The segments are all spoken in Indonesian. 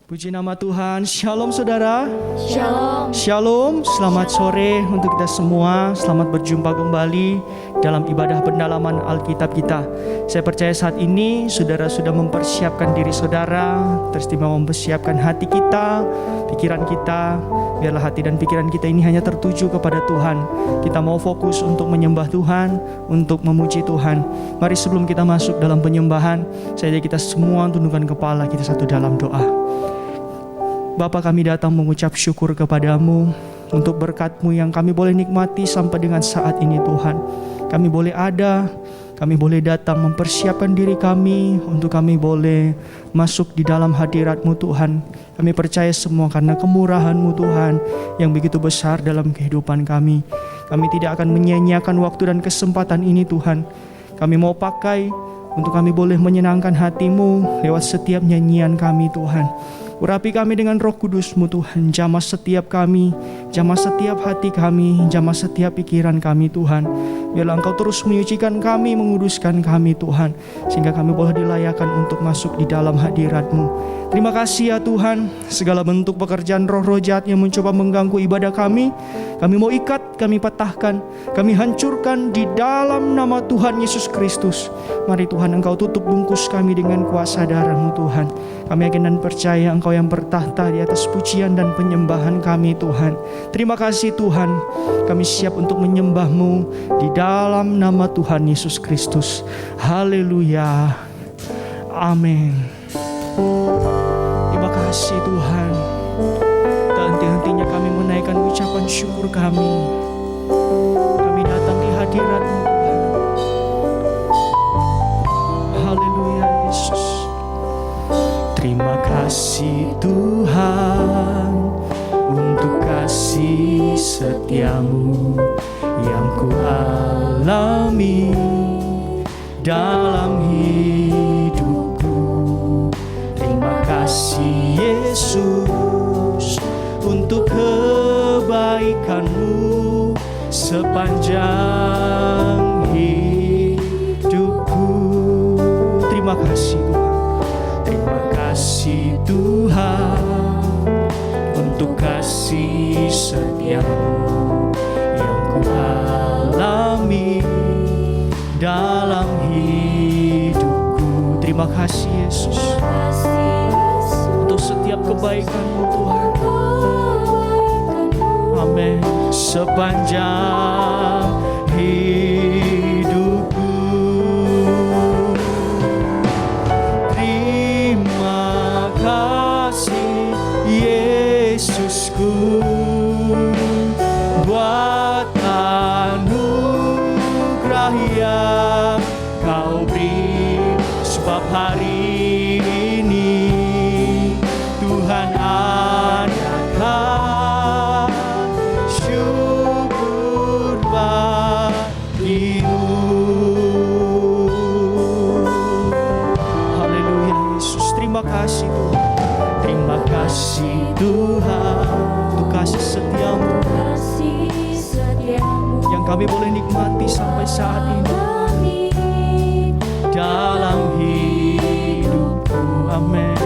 Puji nama Tuhan. Shalom saudara. Shalom. Shalom. Selamat sore untuk kita semua. Selamat berjumpa kembali dalam ibadah pendalaman Alkitab kita. Saya percaya saat ini saudara sudah mempersiapkan diri saudara, teristimewa mempersiapkan hati kita, pikiran kita. Biarlah hati dan pikiran kita ini hanya tertuju kepada Tuhan. Kita mau fokus untuk menyembah Tuhan, untuk memuji Tuhan. Mari sebelum kita masuk dalam penyembahan, saya ajak kita semua tundukkan kepala kita satu dalam doa. Bapa, kami datang mengucap syukur kepadamu untuk berkat-Mu yang kami boleh nikmati sampai dengan saat ini Tuhan. Kami boleh ada, kami boleh datang mempersiapkan diri kami untuk kami boleh masuk di dalam hadirat-Mu Tuhan. Kami percaya semua karena kemurahan-Mu Tuhan yang begitu besar dalam kehidupan kami. Kami tidak akan menyia-nyiakan waktu dan kesempatan ini Tuhan. Kami mau pakai untuk kami boleh menyenangkan hati-Mu lewat setiap nyanyian kami Tuhan. Urapi kami dengan Roh Kudus-Mu Tuhan. Jamah setiap kami, jamah setiap hati kami, jamah setiap pikiran kami Tuhan. Biarlah Engkau terus menyucikan kami, menguduskan kami Tuhan, sehingga kami boleh dilayakkan untuk masuk di dalam hadirat-Mu. Terima kasih ya Tuhan. Segala bentuk pekerjaan roh-roh jahat yang mencoba mengganggu ibadah kami mau ikat, kami patahkan, kami hancurkan di dalam nama Tuhan Yesus Kristus. Mari Tuhan Engkau tutup bungkus kami dengan kuasa darah-Mu Tuhan. Kami yakin dan percaya Engkau yang bertahta di atas pujian dan penyembahan kami Tuhan. Terima kasih Tuhan. Kami siap untuk menyembah-Mu di dalam nama Tuhan Yesus Kristus. Haleluya. Amin. Terima kasih Tuhan. Tak henti-hentinya kami menaikkan ucapan syukur kami. Kami datang di hadirat-Mu Tuhan. Haleluya Yesus. Terima kasih Tuhan untuk kasih setia-Mu yang ku alami dalam hidupku. Terima kasih Yesus untuk kebaikan-Mu sepanjang hidupku. Terima kasih Tuhan. Terima kasih Tuhan untuk kasih setia-Mu yang ku alami dalam hidupku. Terima kasih Yesus untuk setiap kebaikan-Mu Tuhan. Amin. Sepanjang hidupku. Terima kasih Yesusku buat anugerah yang Kau beri, sebab hari ini Tuhan adakan syukur bagimu. Haleluya Yesus. Terima kasih Tuhan. Terima kasih Tuhan untuk kasih setia-Mu yang kami boleh nikmati sampai saat ini dalam hidupku. Amin.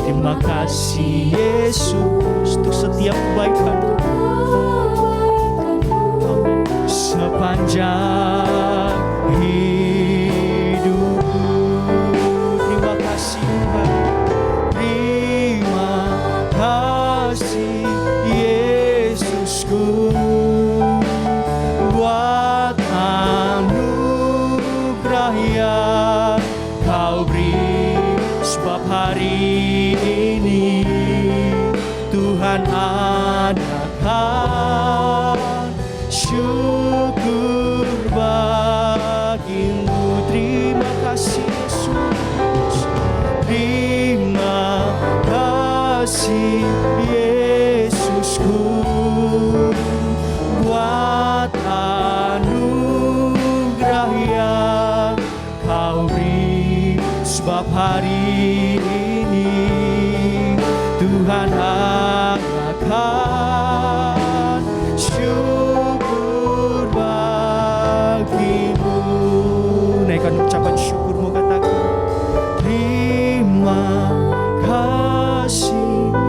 Terima kasih Yesus untuk setiap kebaikan-Mu. Amin. Sepanjang hidupku. Terima kasih Tuhan. Terima kasih Yesusku buat anugerah yang Kau beri, sebab hari ini Tuhan adakan syukur bagimu. Terima kasih Yesus. Terima kasih Yesusku buat anugerah yang Kau beri, sebab hari ini Tuhan akan syukur bagimu. Naikkan ucapan syukur-Mu, katakan terima kasih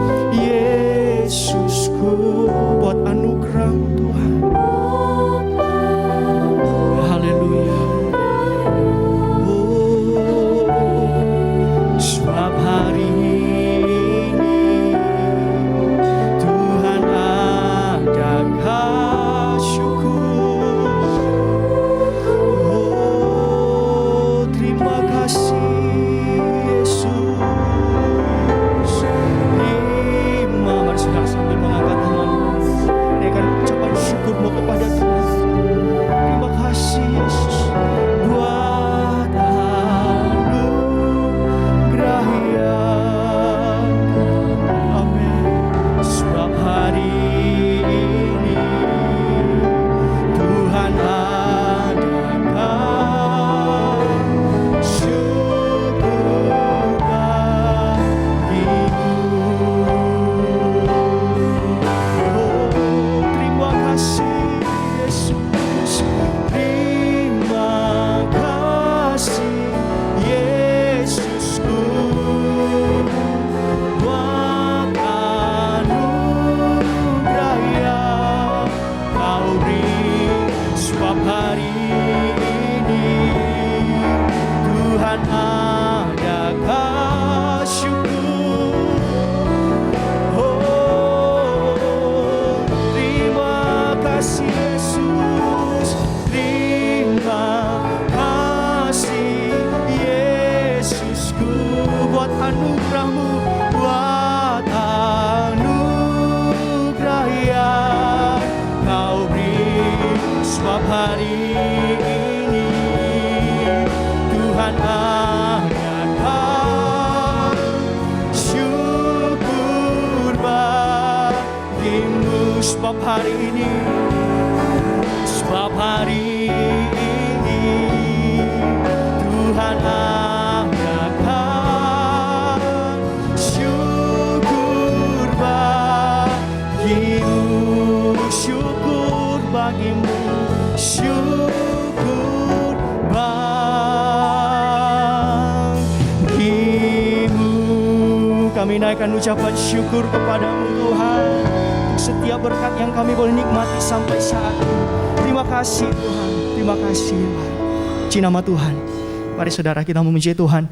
hari ini. Sebab hari ini Tuhan adakan syukur bagimu, syukur bagimu, syukur bagimu. Kami naikkan ucapan syukur kepadamu Tuhan, setiap berkat yang kami boleh nikmati sampai saat ini. Terima kasih Tuhan, terima kasih Tuhan. Puji nama Tuhan. Mari saudara kita memuji Tuhan.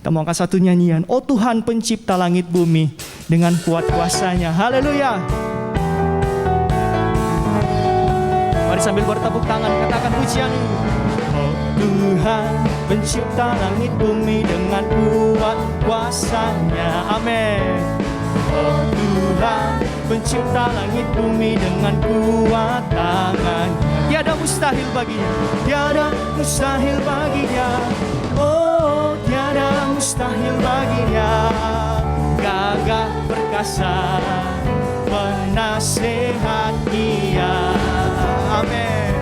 Kita mau angkat satu nyanyian. Oh Tuhan pencipta langit bumi, dengan kuat kuasanya. Haleluya. Mari sambil bertepuk tangan katakan pujian ini. Oh Tuhan pencipta langit bumi, dengan kuat kuasanya. Amin. Oh Tuhan pencipta langit bumi, dengan kuat tangan. Tiada mustahil baginya, tiada mustahil baginya. Oh tiada mustahil baginya. Gagah perkasa, penasehat Dia. Amin.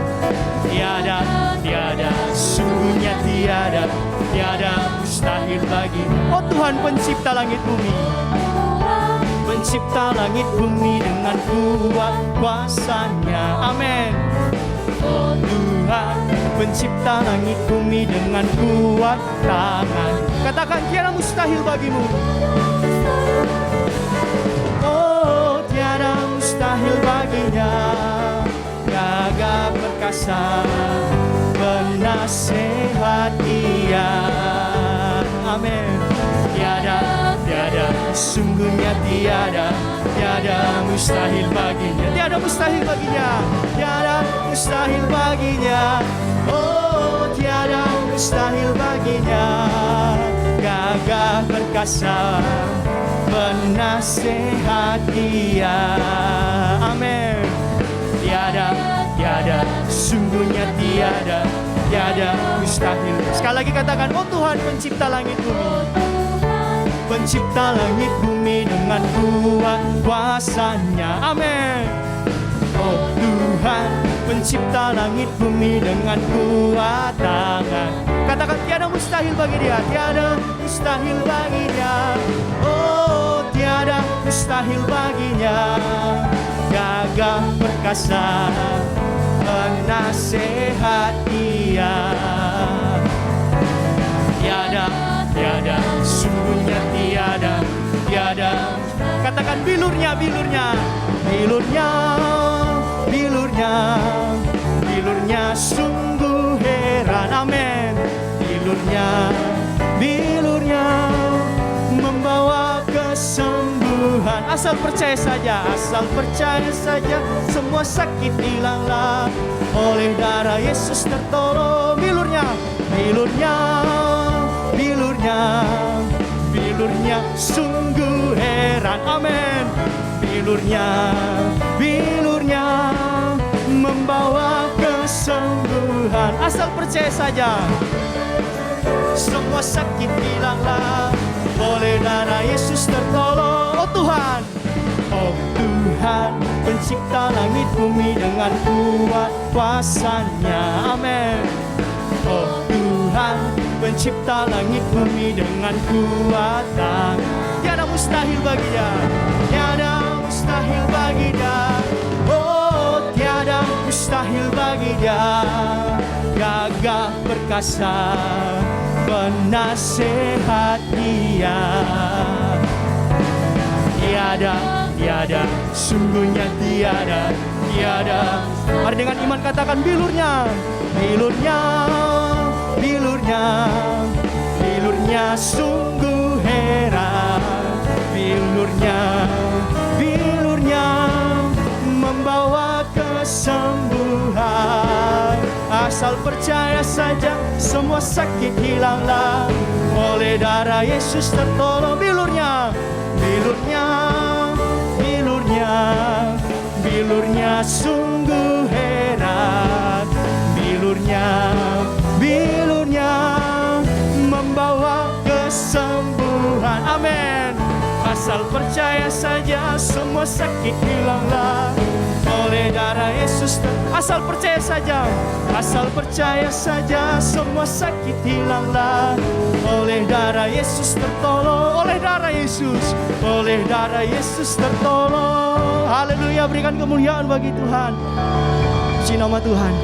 Tiada, tiada, sungguhnya tiada, tiada mustahil baginya. Oh Tuhan pencipta langit bumi, pencipta langit bumi, dengan kuat kuasanya. Amin. Oh Tuhan pencipta langit bumi, dengan kuat tangan. Katakan tiada mustahil bagimu. Oh tiada mustahil baginya. Gagah perkasa, penasehat Dia. Amin. Tiada, tiada, sungguhnya tiada, tiada mustahil baginya. Tiada mustahil baginya, tiada mustahil baginya. Oh tiada mustahil baginya. Gagah perkasa, penasehat Dia. Amin. Tiada, tiada, sungguhnya tiada, tiada mustahil. Sekali lagi katakan, oh Tuhan pencipta langit bumi, pencipta langit bumi, dengan kuat kuasanya. Amin. Oh Tuhan pencipta langit bumi, dengan kuat tangan. Katakan tiada mustahil bagi Dia, tiada mustahil baginya. Oh tiada mustahil baginya. Gagah perkasa, penasehat Dia. Tiada, tiada, sungguhnya tiada, tiada. Katakan bilurnya, bilurnya, bilurnya, bilurnya, bilurnya sungguh heran. Amin. Bilurnya, bilurnya membawa kesembuhan. Asal percaya saja, asal percaya saja, semua sakit hilanglah. Oleh darah Yesus tertolong. Bilurnya, bilurnya, bilurnya, bilurnya sungguh heran. Amin. Bilurnya, bilurnya membawa kesembuhan. Asal percaya saja, semua sakit hilanglah. Oleh darah Yesus tertolong. Oh Tuhan, oh Tuhan pencipta langit bumi, dengan kuat kuasanya. Amin. Oh Tuhan pencipta langit bumi, dengan kuat tangan. Tiada mustahil bagi Dia, tiada mustahil bagi Dia. Oh tiada mustahil bagi Dia. Gagah perkasa, penasehat Dia. Tiada, tiada, sungguhnya tiada, tiada. Mari dengan iman katakan bilurnya, bilurnya, bilurnya, bilurnya sungguh heran. Bilurnya, bilurnya membawa kesembuhan. Asal percaya saja, semua sakit hilanglah. Oleh darah Yesus tertolong. Bilurnya, bilurnya, bilurnya, bilurnya sungguh heran. Bilurnya, bilurnya membawa kesembuhan. Amin. Asal percaya saja, semua sakit hilanglah. oleh darah Yesus. Asal percaya saja, asal percaya saja, semua sakit hilanglah. Oleh darah Yesus tertolong, oleh darah Yesus, oleh darah Yesus tertolong. Haleluya, berikan kemuliaan bagi Tuhan. Puji nama Tuhan.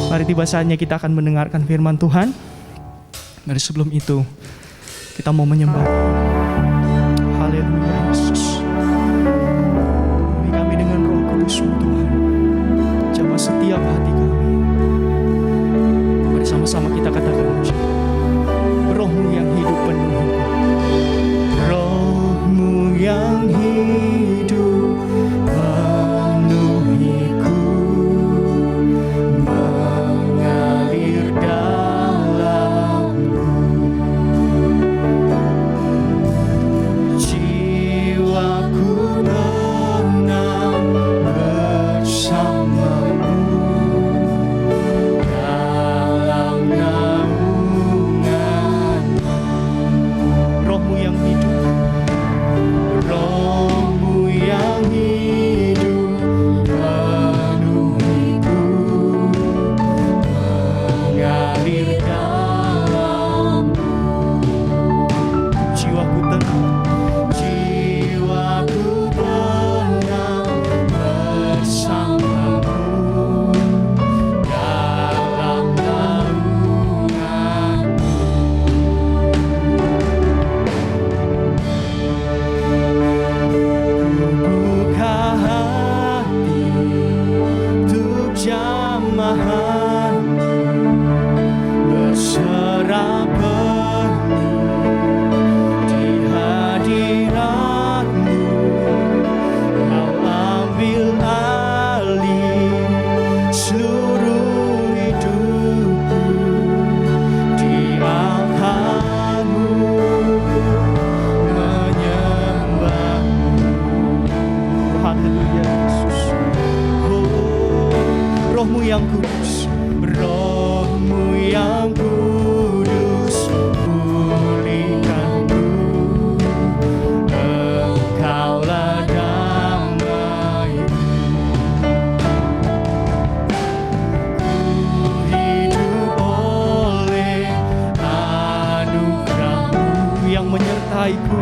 Mari tiba saatnya kita akan mendengarkan firman Tuhan. Dari sebelum itu, kita mau menyembah. Haleluya Yesus. Penuhi kami dengan Roh Kudus-Mu Tuhan. Jamah setiap hati kami. Mari sama-sama kita katakan, Roh-Mu yang hidup penuhi. Roh-Mu yang hidup penuhiku, mengalir dalamku. Jiwaku tenang bersamamu dalam naunganmu. Roh-Mu yang hidup, Roh-Mu yang hidup penuhiku, mengalir dalamku. Jiwaku tenang, jiwaku tenang bersamamu dalam naunganmu. Buka hati untuk jamahan, berserah penuh di hadirat-Mu. Kau ambil alih seluruh hidupku di altar-Mu, menyembah-Mu. Haleluya Yesus. Oh, Roh-Mu yang kudus, Roh-Mu yang kudus, pulihkanku. Engkaulah damaiku. Ku hidup oleh anugerah-Mu yang menyertaiku,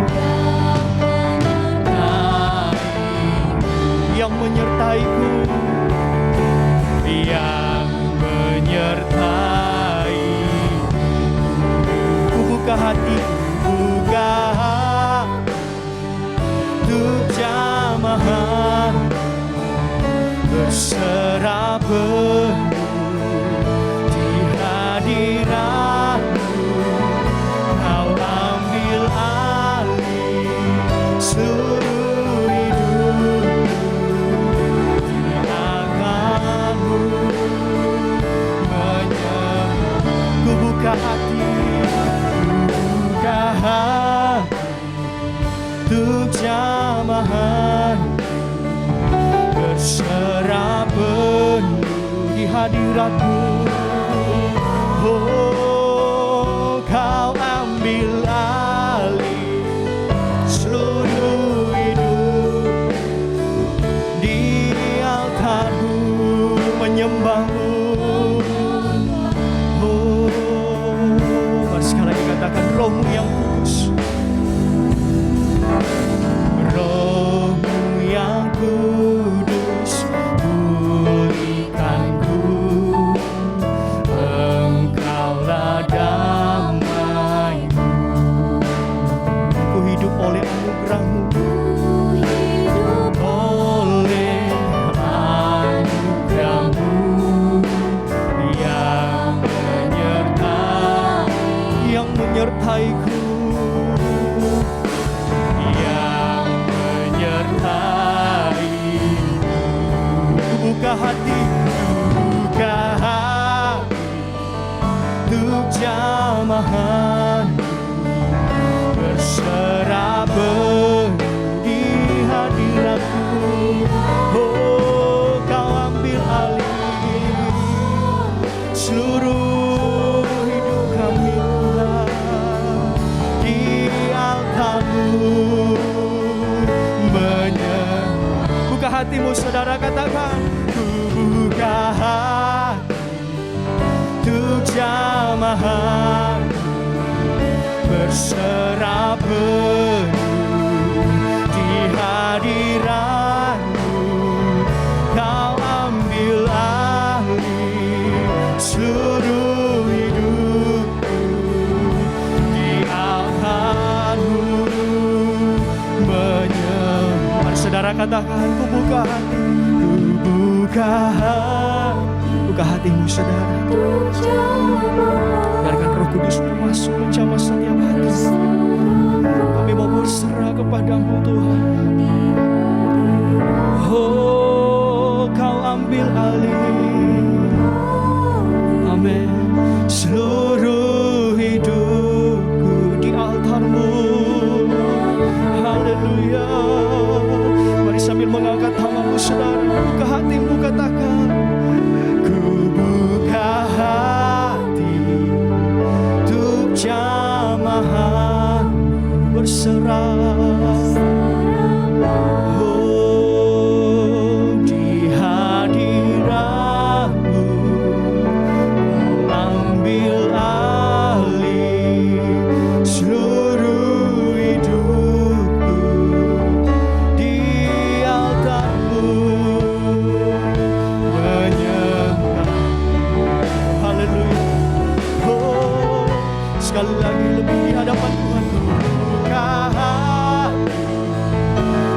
yang menyertaiku, yang menyertai. Ku buka hati, buka hati untuk jamahan, berserah penuh di hadirat-Mu. Kau ambil alih seluruh hidupku di tangan-Mu, menyembah. Ku buka hati, buka hati untuk jamahan, berserah penuh di hadirat-Mu. Oh, Kau ambil alih seluruh hidup di altar-Mu, menyembah-Mu. Oh, mari sekali lagi katakan, Roh-Mu yang kudus, Roh-Mu yang kudus, pulihkanku. Engkaulah hatimu, saudara katakan, ku buka hati untuk jamahan, berserah penuh di hadiratmu. Kau ambil alih seluruh hidupku, di altarmu menyembah. Saudara katakan, ku buka hati, ku buka hatimu, saudara. Biarkan Roh Kudus masuk menjamah setiap hati. Kami mau berserah kepadamu, Tuhan. Oh, kau ambil alih, amin, seluruh hidupku di altarmu. Haleluya. Mari sambil mengangkat tanganmu, saudara, buka hatimu, katakan, ku buka hati untuk jamahan, berserah. Oh, di hadiratmu ambil alih seluruh hidupku, di altarmu menyembah. Haleluya. Oh, sekali lagi lebih di hadapan Tuhan. Buka hati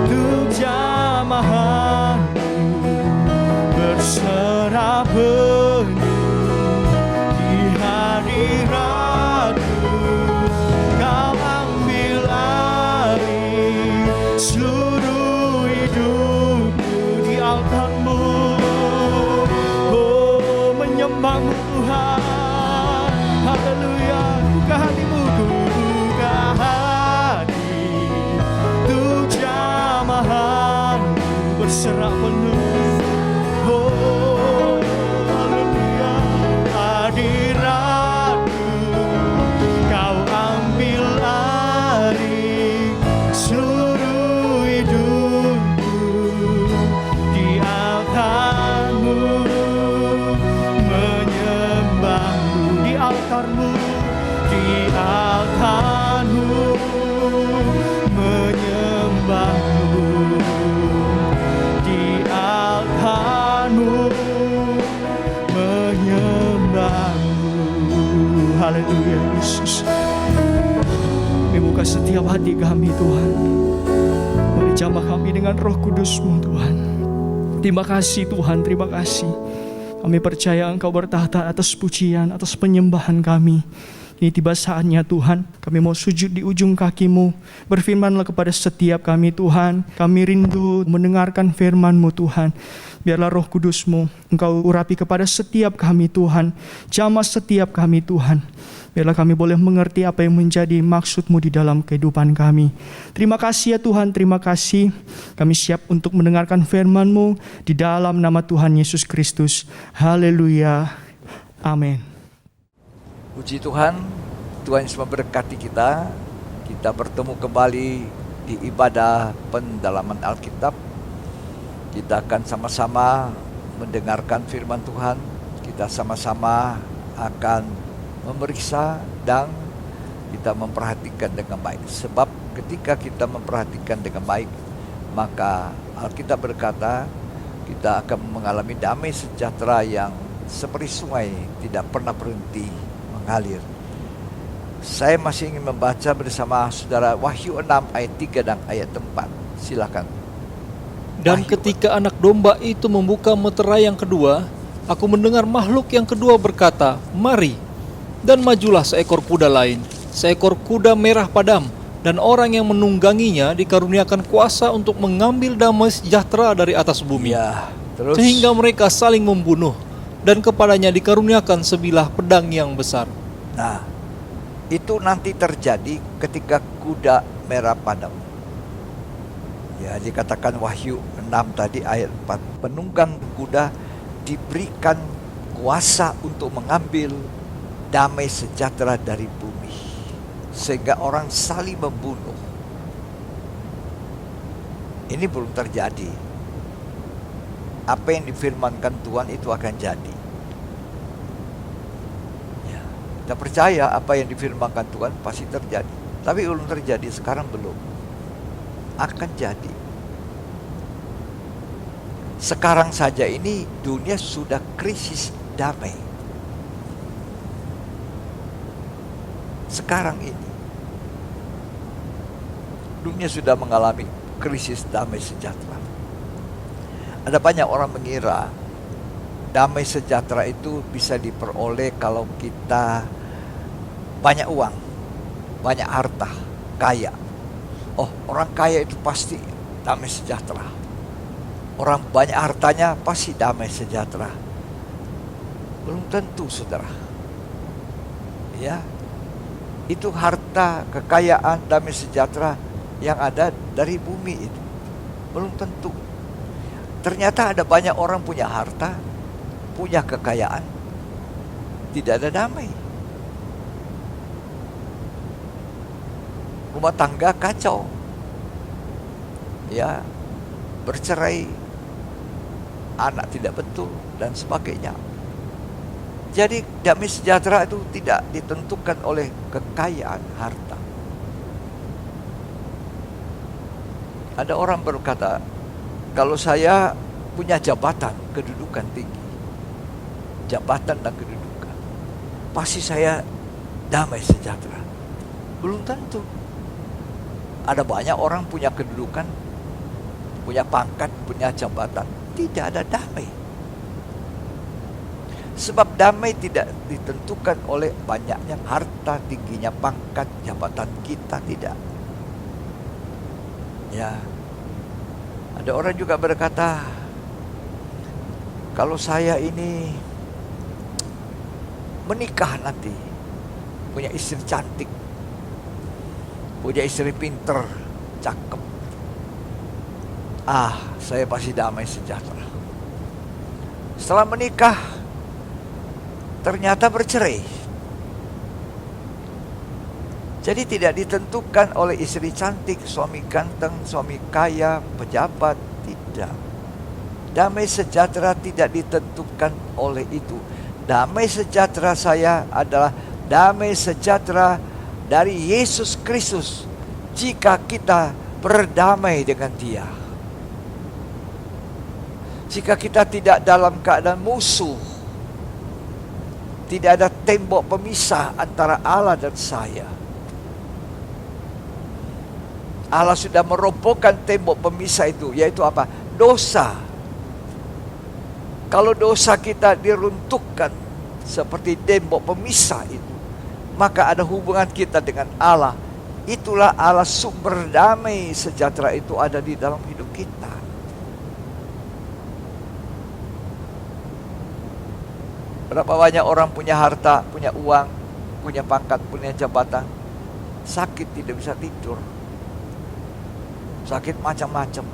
untuk jamahan, berserah penuh di hadiratmu. Kau ambil alih seluruh hidupku, di altarmu. Oh, menyembahmu Tuhan. Haleluya. Buka hatimu, ku buka hati untuk jamahan, berserah penuh. Oh, haleluya. Hadiratmu, kau ambil alih seluruh hidupku, di altarmu menyembahmu, di altarmu, di altarmu menyembahmu, di altarmu menyembahmu. Haleluya Yesus. Kami buka setiap hati kami, Tuhan. Mari jamah kami dengan Roh Kudus-Mu, Tuhan. Terima kasih Tuhan, terima kasih. Kami percaya Engkau bertahta atas pujian, atas penyembahan kami. Ini tiba saatnya Tuhan, kami mau sujud di ujung kaki-Mu. Berfirmanlah kepada setiap kami Tuhan. Kami rindu mendengarkan firman-Mu Tuhan. Biarlah Roh Kudus-Mu Engkau urapi kepada setiap kami Tuhan. Jamah setiap kami Tuhan. Biarlah kami boleh mengerti apa yang menjadi maksud-Mu di dalam kehidupan kami. Terima kasih ya Tuhan, terima kasih. Kami siap untuk mendengarkan firman-Mu di dalam nama Tuhan Yesus Kristus. Haleluya. Amin. Puji Tuhan, Tuhan Yesus memberkati kita. Kita bertemu kembali di ibadah pendalaman Alkitab. Kita akan sama-sama mendengarkan firman Tuhan. Kita sama-sama akan memeriksa dan kita memperhatikan dengan baik. Sebab ketika kita memperhatikan dengan baik, maka Alkitab berkata kita akan mengalami damai sejahtera yang seperti sungai tidak pernah berhenti mengalir. Saya masih ingin membaca bersama saudara Wahyu 6 ayat 3 dan ayat 4. Silakan. Dan ketika anak domba itu membuka meterai yang kedua, aku mendengar makhluk yang kedua berkata, "Mari." Dan majulah seekor kuda lain, seekor kuda merah padam, dan orang yang menungganginya dikaruniakan kuasa untuk mengambil damai sejahtera dari atas bumi. Ya, terus. Sehingga mereka saling membunuh, dan kepadanya dikaruniakan sebilah pedang yang besar. Nah, itu nanti terjadi ketika kuda merah padam. Ya, dikatakan Wahyu 6 tadi ayat 4. Penunggang kuda diberikan kuasa untuk mengambil damai sejahtera dari bumi. Sehingga orang saling membunuh. Ini belum terjadi. apa yang difirmankan Tuhan itu akan jadi. Ya, kita percaya apa yang difirmankan Tuhan pasti terjadi. Tapi belum terjadi, sekarang belum. Akan jadi. Sekarang saja ini dunia sudah krisis damai. Sekarang ini dunia sudah mengalami krisis damai sejahtera. Ada banyak orang mengira damai sejahtera itu bisa diperoleh kalau kita banyak uang, banyak harta, kaya. Oh, orang kaya itu pasti damai sejahtera. Orang banyak hartanya pasti damai sejahtera. Belum tentu, saudara. Ya, itu harta, kekayaan, damai sejahtera yang ada dari bumi itu. Belum tentu. Ternyata ada banyak orang punya harta, punya kekayaan, tidak ada damai. Rumah tangga kacau. Ya, bercerai, anak tidak betul, dan sebagainya. Jadi damai sejahtera itu tidak ditentukan oleh kekayaan harta. Ada orang berkata, kalau saya punya jabatan, kedudukan tinggi, jabatan dan kedudukan, pasti saya damai sejahtera. Belum tentu. Ada banyak orang punya kedudukan, punya pangkat, punya jabatan, tidak ada damai. Sebab damai tidak ditentukan oleh banyaknya harta, tingginya pangkat, jabatan kita, tidak. Ya, ada orang juga berkata, kalau saya ini menikah nanti, punya istri cantik, punya istri pinter, cakep, saya pasti damai sejahtera. Setelah menikah, ternyata bercerai. Jadi tidak ditentukan oleh istri cantik, suami ganteng, suami kaya, pejabat, tidak. Damai sejahtera tidak ditentukan oleh itu. Damai sejahtera saya adalah damai sejahtera dari Yesus Kristus jika kita berdamai dengan Dia. Jika kita tidak dalam keadaan musuh, tidak ada tembok pemisah antara Allah dan saya. Allah sudah merobohkan tembok pemisah itu, yaitu apa? Dosa. Kalau dosa kita diruntuhkan seperti tembok pemisah itu, maka ada hubungan kita dengan Allah. Itulah Allah, sumber damai sejahtera itu ada di dalam hidup kita. Berapa banyak orang punya harta, punya uang, punya pangkat, punya jabatan, sakit, tidak bisa tidur, sakit macam-macam.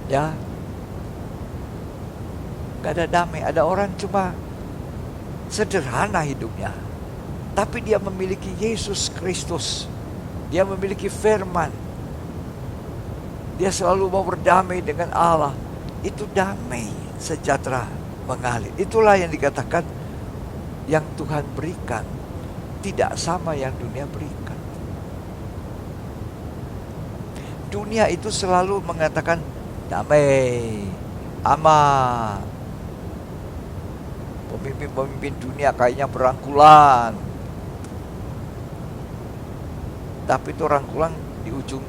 Ya, gak ada damai. Ada orang cuma sederhana hidupnya, tapi dia memiliki Yesus Kristus, dia memiliki firman, dia selalu mau berdamai dengan Allah. Itu damai sejahtera mengalir. Itulah yang dikatakan yang Tuhan berikan tidak sama yang dunia berikan. Dunia itu selalu mengatakan damai, aman. Pemimpin-pemimpin dunia kayaknya berangkulan, tapi itu rangkulan di ujung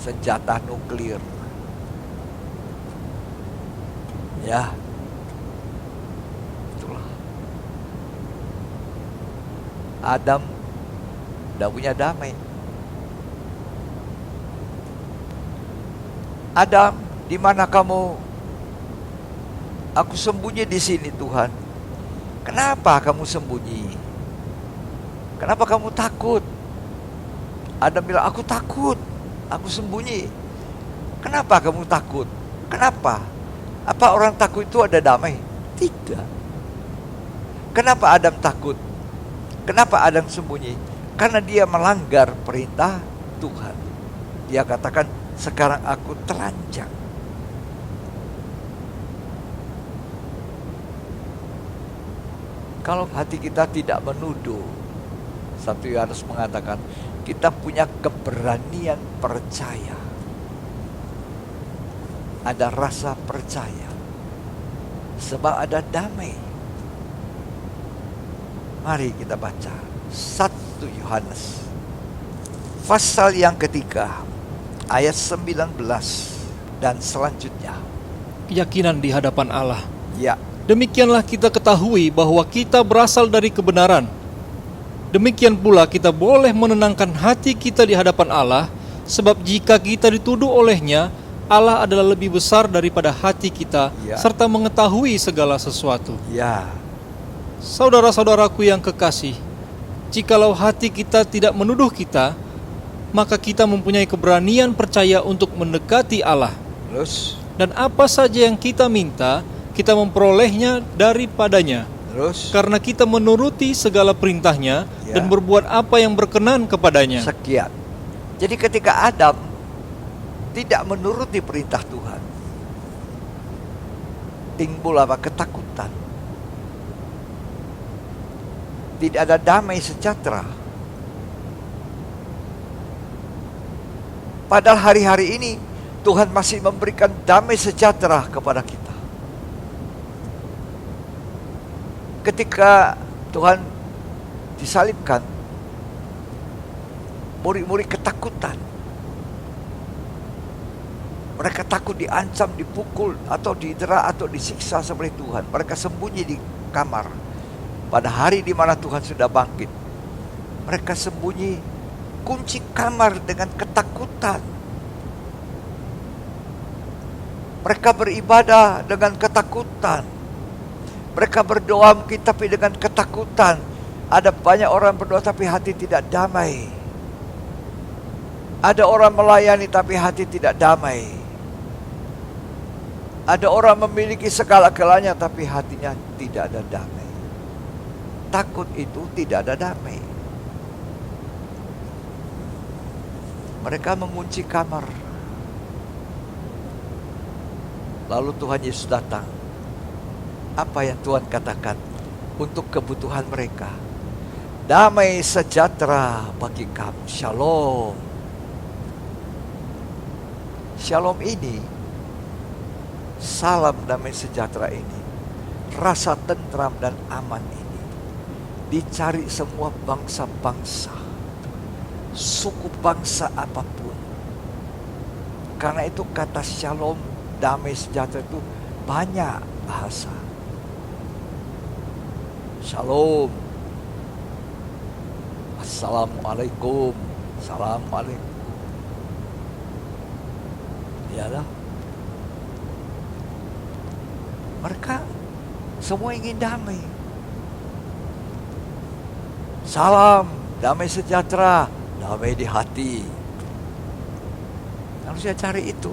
senjata nuklir. Ya, itulah. Adam tidak punya damai. Adam, di mana kamu? Aku sembunyi di sini, Tuhan. Kenapa kamu sembunyi? Kenapa kamu takut? Adam bilang, aku takut, aku sembunyi. Kenapa kamu takut? Kenapa? Apa orang takut itu ada damai? Tidak. Kenapa Adam takut? Kenapa Adam sembunyi? Karena dia melanggar perintah Tuhan. Dia katakan, sekarang aku telanjang. Kalau hati kita tidak menuduh, 1 Yohanes mengatakan kita punya keberanian percaya. Ada rasa percaya. Sebab ada damai. Mari kita baca 1 Yohanes pasal yang ketiga ayat 19 dan selanjutnya. Keyakinan di hadapan Allah. Ya, Demikianlah kita ketahui bahwa kita berasal dari kebenaran. Demikian pula kita boleh menenangkan hati kita di hadapan Allah, sebab jika kita dituduh olehnya, Allah adalah lebih besar daripada hati kita, Ya. serta mengetahui segala sesuatu. ya, Saudara-saudaraku yang kekasih, jikalau hati kita tidak menuduh kita, maka kita mempunyai keberanian percaya untuk mendekati Allah. terus, Dan apa saja yang kita minta, kita memperolehnya daripadanya. terus, Karena kita menuruti segala perintahnya Ya. dan berbuat apa yang berkenan kepadanya. sekian. Jadi ketika Adam tidak menuruti perintah Tuhan, timbul apa? Ketakutan. Tidak ada damai sejahtera. Padahal hari-hari ini Tuhan masih memberikan damai sejahtera kepada kita. Ketika Tuhan disalibkan, murid-murid ketakutan. Mereka takut diancam, dipukul, atau didera, atau disiksa seperti Tuhan. Mereka sembunyi di kamar. Pada hari di mana Tuhan sudah bangkit, mereka sembunyi, kunci kamar dengan ketakutan. Mereka beribadah dengan ketakutan. Mereka berdoa mungkin tapi dengan ketakutan. Ada banyak orang berdoa tapi hati tidak damai. Ada orang melayani tapi hati tidak damai. Ada orang memiliki segala-galanya tapi hatinya tidak ada damai. Takut itu tidak ada damai. Mereka mengunci kamar. Lalu Tuhan Yesus datang. Apa yang Tuhan katakan untuk kebutuhan mereka? Damai sejahtera bagi kamu. Shalom. Shalom ini, salam damai sejahtera ini, rasa tentram dan aman ini dicari semua bangsa-bangsa, suku bangsa apapun. Karena itu kata shalom, damai sejahtera itu banyak bahasa. Shalom, assalamualaikum, assalamualaikum. Iyalah, mereka semua ingin damai. Salam, damai sejahtera, damai di hati. Manusia cari itu.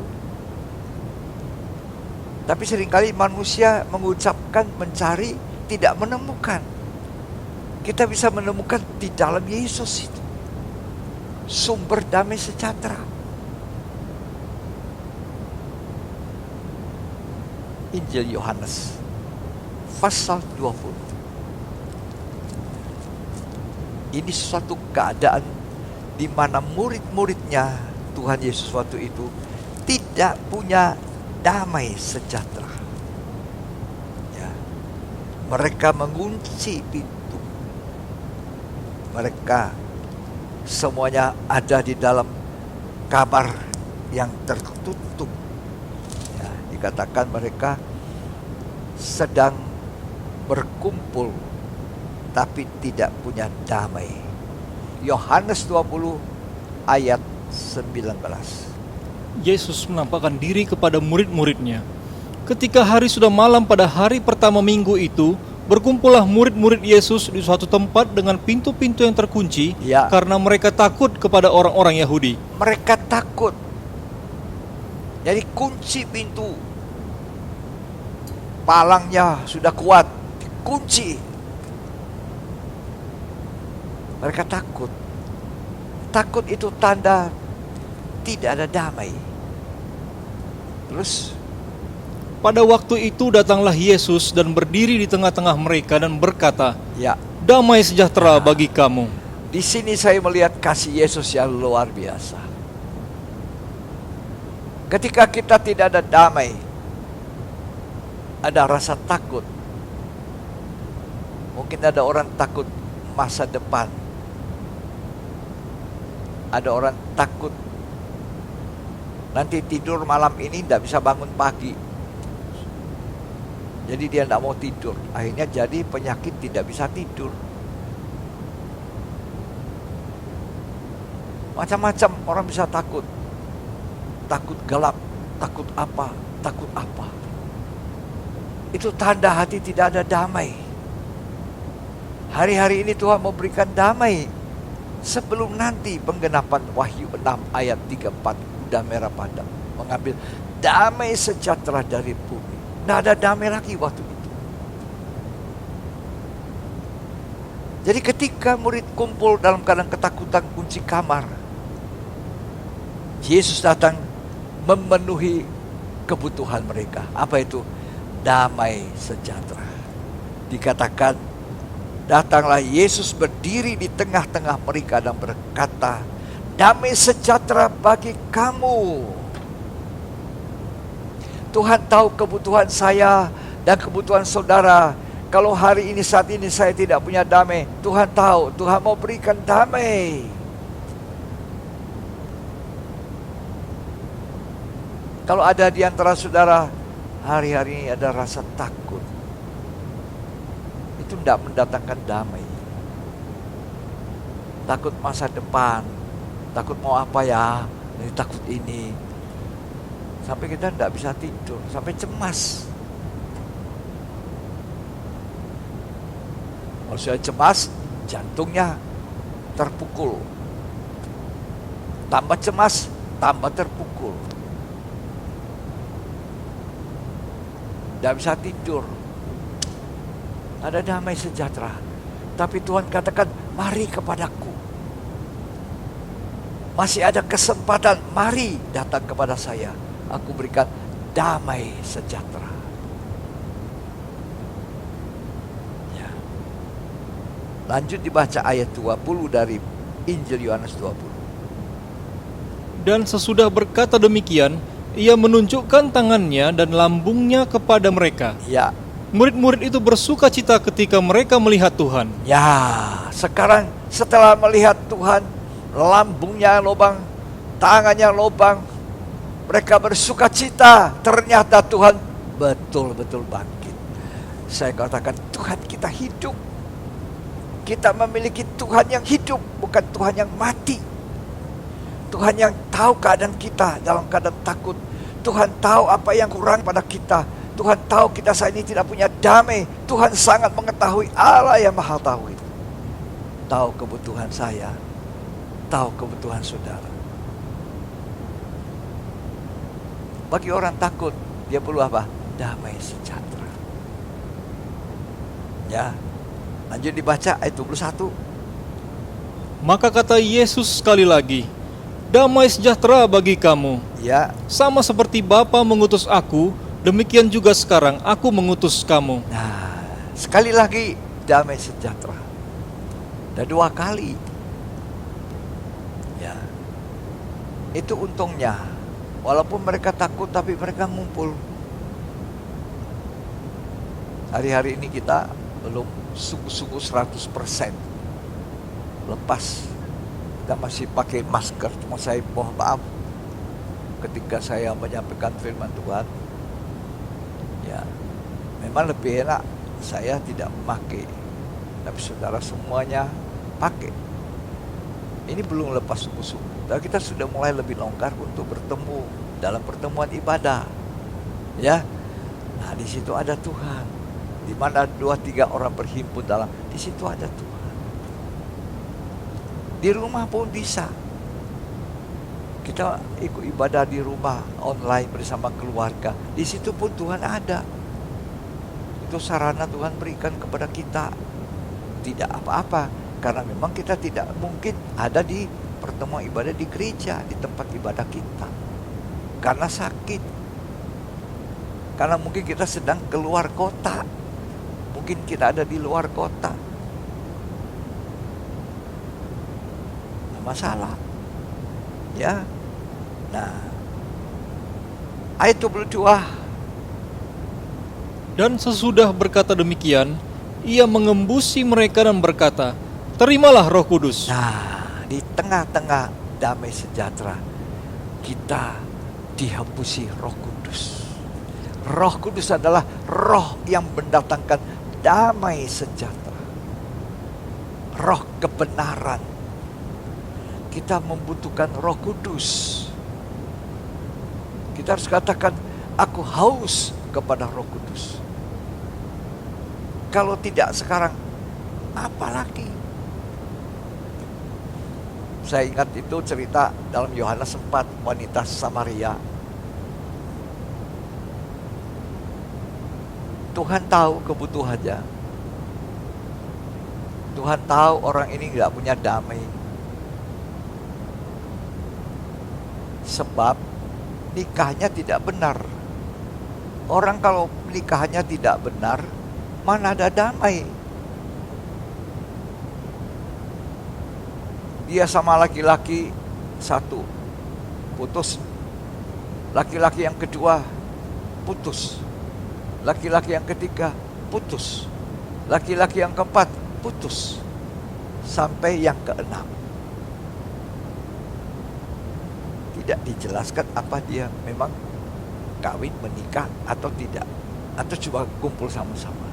Tapi seringkali manusia mengucapkan mencari, tidak menemukan. Kita bisa menemukan di dalam Yesus itu. Sumber damai sejahtera. Injil Yohanes pasal 20. Ini suatu keadaan di mana murid-muridnya Tuhan Yesus waktu itu tidak punya damai sejahtera. Ya. Mereka mengunci pintu. Mereka semuanya ada di dalam kamar yang tertutup. Ya, dikatakan mereka sedang berkumpul tapi tidak punya damai. Yohanes 20 ayat 19. Yesus menampakkan diri kepada murid-muridnya. Ketika hari sudah malam pada hari pertama minggu itu, berkumpullah murid-murid Yesus di suatu tempat dengan pintu-pintu yang terkunci, Ya. karena mereka takut kepada orang-orang Yahudi. Mereka takut. Jadi kunci pintu. Palangnya sudah kuat, dikunci. Mereka takut. Takut itu tanda tidak ada damai. Terus Pada waktu itu datanglah Yesus dan berdiri di tengah-tengah mereka dan berkata, Ya, damai sejahtera bagi kamu. di sini saya melihat kasih Yesus yang luar biasa. Ketika kita tidak ada damai, ada rasa takut. Mungkin ada orang takut masa depan. Ada orang takut nanti tidur malam ini tidak bisa bangun pagi. Jadi dia tidak mau tidur. Akhirnya jadi penyakit tidak bisa tidur. Macam-macam orang bisa takut. Takut gelap, takut apa, takut apa. Itu tanda hati tidak ada damai. Hari-hari ini Tuhan mau berikan damai. Sebelum nanti penggenapan Wahyu 6 ayat 34, kuda merah padam mengambil damai sejahtera dari bumi. Tidak ada damai lagi waktu itu. Jadi ketika murid kumpul dalam keadaan ketakutan kunci kamar, Yesus datang memenuhi kebutuhan mereka. Apa itu? Damai sejahtera. Dikatakan, datanglah Yesus berdiri di tengah-tengah mereka dan berkata, damai sejahtera bagi kamu. Tuhan tahu kebutuhan saya dan kebutuhan saudara. Kalau hari ini, saat ini saya tidak punya damai, Tuhan tahu, Tuhan mau berikan damai. Kalau ada di antara saudara, hari-hari ini ada rasa takut, itu tidak mendatangkan damai. Takut masa depan, takut mau apa ya, takut ini. Sampai kita tidak bisa tidur, sampai cemas. Kalau sudah cemas, jantungnya terpukul. Tambah cemas, tambah terpukul. Tidak bisa tidur. Ada damai sejahtera. Tapi Tuhan katakan, mari kepadaku. Masih ada kesempatan, mari datang kepada saya. Aku berikan damai sejahtera. Ya. Lanjut dibaca ayat 20 dari Injil Yohanes 20. Dan sesudah berkata demikian, ia menunjukkan tangannya dan lambungnya kepada mereka. Ya, Murid-murid itu bersuka cita ketika mereka melihat Tuhan. ya. Sekarang setelah melihat Tuhan, lambungnya lubang, tangannya lubang, mereka bersuka cita. Ternyata Tuhan betul-betul bangkit. Saya katakan, Tuhan kita hidup. Kita memiliki Tuhan yang hidup, bukan Tuhan yang mati. Tuhan yang tahu keadaan kita dalam keadaan takut. Tuhan tahu apa yang kurang pada kita. Tuhan tahu kita saat ini tidak punya damai. Tuhan sangat mengetahui, Allah yang maha tahu itu. Tahu kebutuhan saya, tahu kebutuhan saudara. Bagi orang takut, dia perlu apa? Damai sejahtera. Ya, lanjut dibaca ayat 21. Maka kata Yesus sekali lagi, damai sejahtera bagi kamu. Ya, Sama seperti Bapa mengutus aku, demikian juga sekarang aku mengutus kamu. nah, sekali lagi damai sejahtera. Dan 2 kali. Ya, itu untungnya. Walaupun mereka takut, tapi mereka ngumpul. Hari-hari ini kita belum sungguh-sungguh 100% lepas. Kita masih pakai masker. Cuma saya mohon maaf, ketika saya menyampaikan firman Tuhan, ya, memang lebih enak saya tidak memakai. Tapi saudara semuanya pakai. Ini belum lepas sungguh-sungguh. Dan kita sudah mulai lebih longgar untuk bertemu dalam pertemuan ibadah. Ya. Nah, di situ ada Tuhan. Di mana 2-3 orang berhimpun dalam, di situ ada Tuhan. Di rumah pun bisa. Kita ikut ibadah di rumah online bersama keluarga. Di situ pun Tuhan ada. Itu sarana Tuhan berikan kepada kita. Tidak apa-apa, karena memang kita tidak mungkin ada di pertemuan ibadah di gereja, di tempat ibadah kita, karena sakit, karena mungkin kita sedang keluar kota, mungkin kita ada di luar kota. masalah. Ya. Nah, ayat 22. Dan sesudah berkata demikian, ia mengembusi mereka dan berkata, terimalah Roh Kudus. Nah, di tengah-tengah damai sejahtera, kita dihembusi Roh Kudus. Roh Kudus adalah roh yang mendatangkan damai sejahtera. Roh kebenaran. Kita membutuhkan Roh Kudus. Kita harus katakan, aku haus kepada Roh Kudus. Kalau tidak sekarang, apa lagi? Saya ingat itu cerita dalam Yohanes 4, wanita Samaria. Tuhan tahu kebutuhannya. Tuhan tahu orang ini nggak punya damai. Sebab nikahnya tidak benar. Orang kalau nikahnya tidak benar, mana ada damai? Dia sama laki-laki satu, putus. Laki-laki yang kedua, putus. Laki-laki yang ketiga, putus. Laki-laki yang keempat, putus. Sampai yang keenam. Tidak dijelaskan apa dia memang kawin, menikah atau tidak. Atau cuma kumpul sama-sama.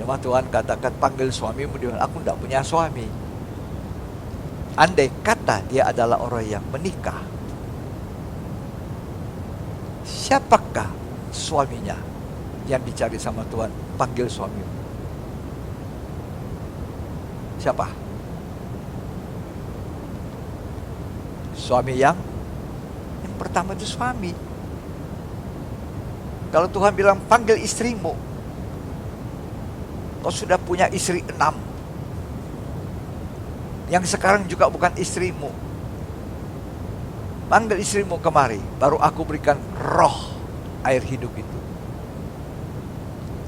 Nama Tuhan katakan, panggil suamimu. Dia bilang, aku tidak punya suami. Andai kata dia adalah orang yang menikah, siapakah suaminya yang dicari sama Tuhan? Panggil suamimu. Siapa? Suami yang pertama itu suami. Kalau Tuhan bilang panggil istrimu, kau sudah punya istri 6, yang sekarang juga bukan istrimu. Panggil istrimu kemari, baru aku berikan roh air hidup itu.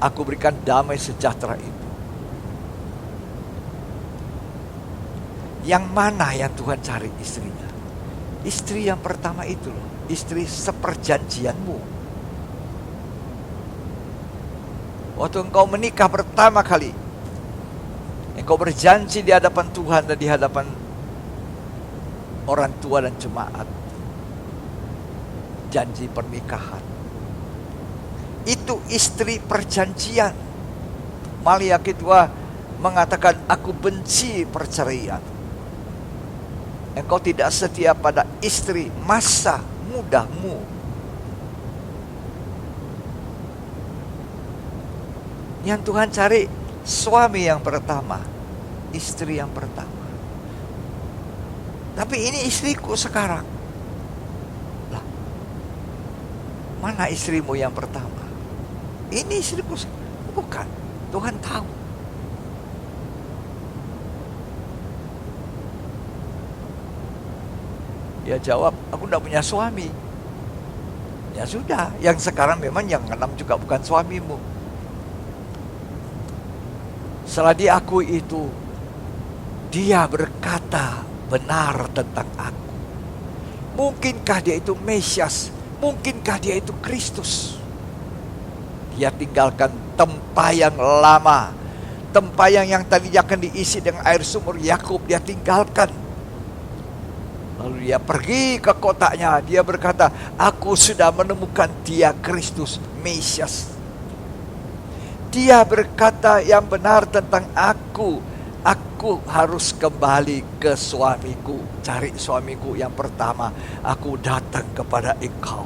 Aku berikan damai sejahtera itu. Yang mana yang Tuhan cari istrinya? Istri yang pertama itu loh, istri seperjanjianmu. Waktu engkau menikah pertama kali, engkau berjanji di hadapan Tuhan dan di hadapan orang tua dan jemaat. Janji pernikahan. Itu istri perjanjian. Maliaki 2 mengatakan, aku benci perceraian. Engkau tidak setia pada istri masa mudamu. Yang Tuhan cari suami yang pertama, istri yang pertama. Tapi ini istriku sekarang. Lah, mana istrimu yang pertama? Ini istriku. Bukan, Tuhan tahu. Dia jawab, aku tidak punya suami. Ya sudah, yang sekarang memang yang 6 juga bukan suamimu. Setelah diakui itu, dia berkata benar tentang aku. Mungkinkah dia itu Mesias? Mungkinkah dia itu Kristus? Dia tinggalkan tempayan lama. Tempayan yang tadinya akan diisi dengan air sumur Yakub, dia tinggalkan. Lalu dia pergi ke kotanya. Dia berkata, aku sudah menemukan dia Kristus, Mesias. Dia berkata yang benar tentang aku. Aku harus kembali ke suamiku. Cari suamiku yang pertama. Aku datang kepada engkau.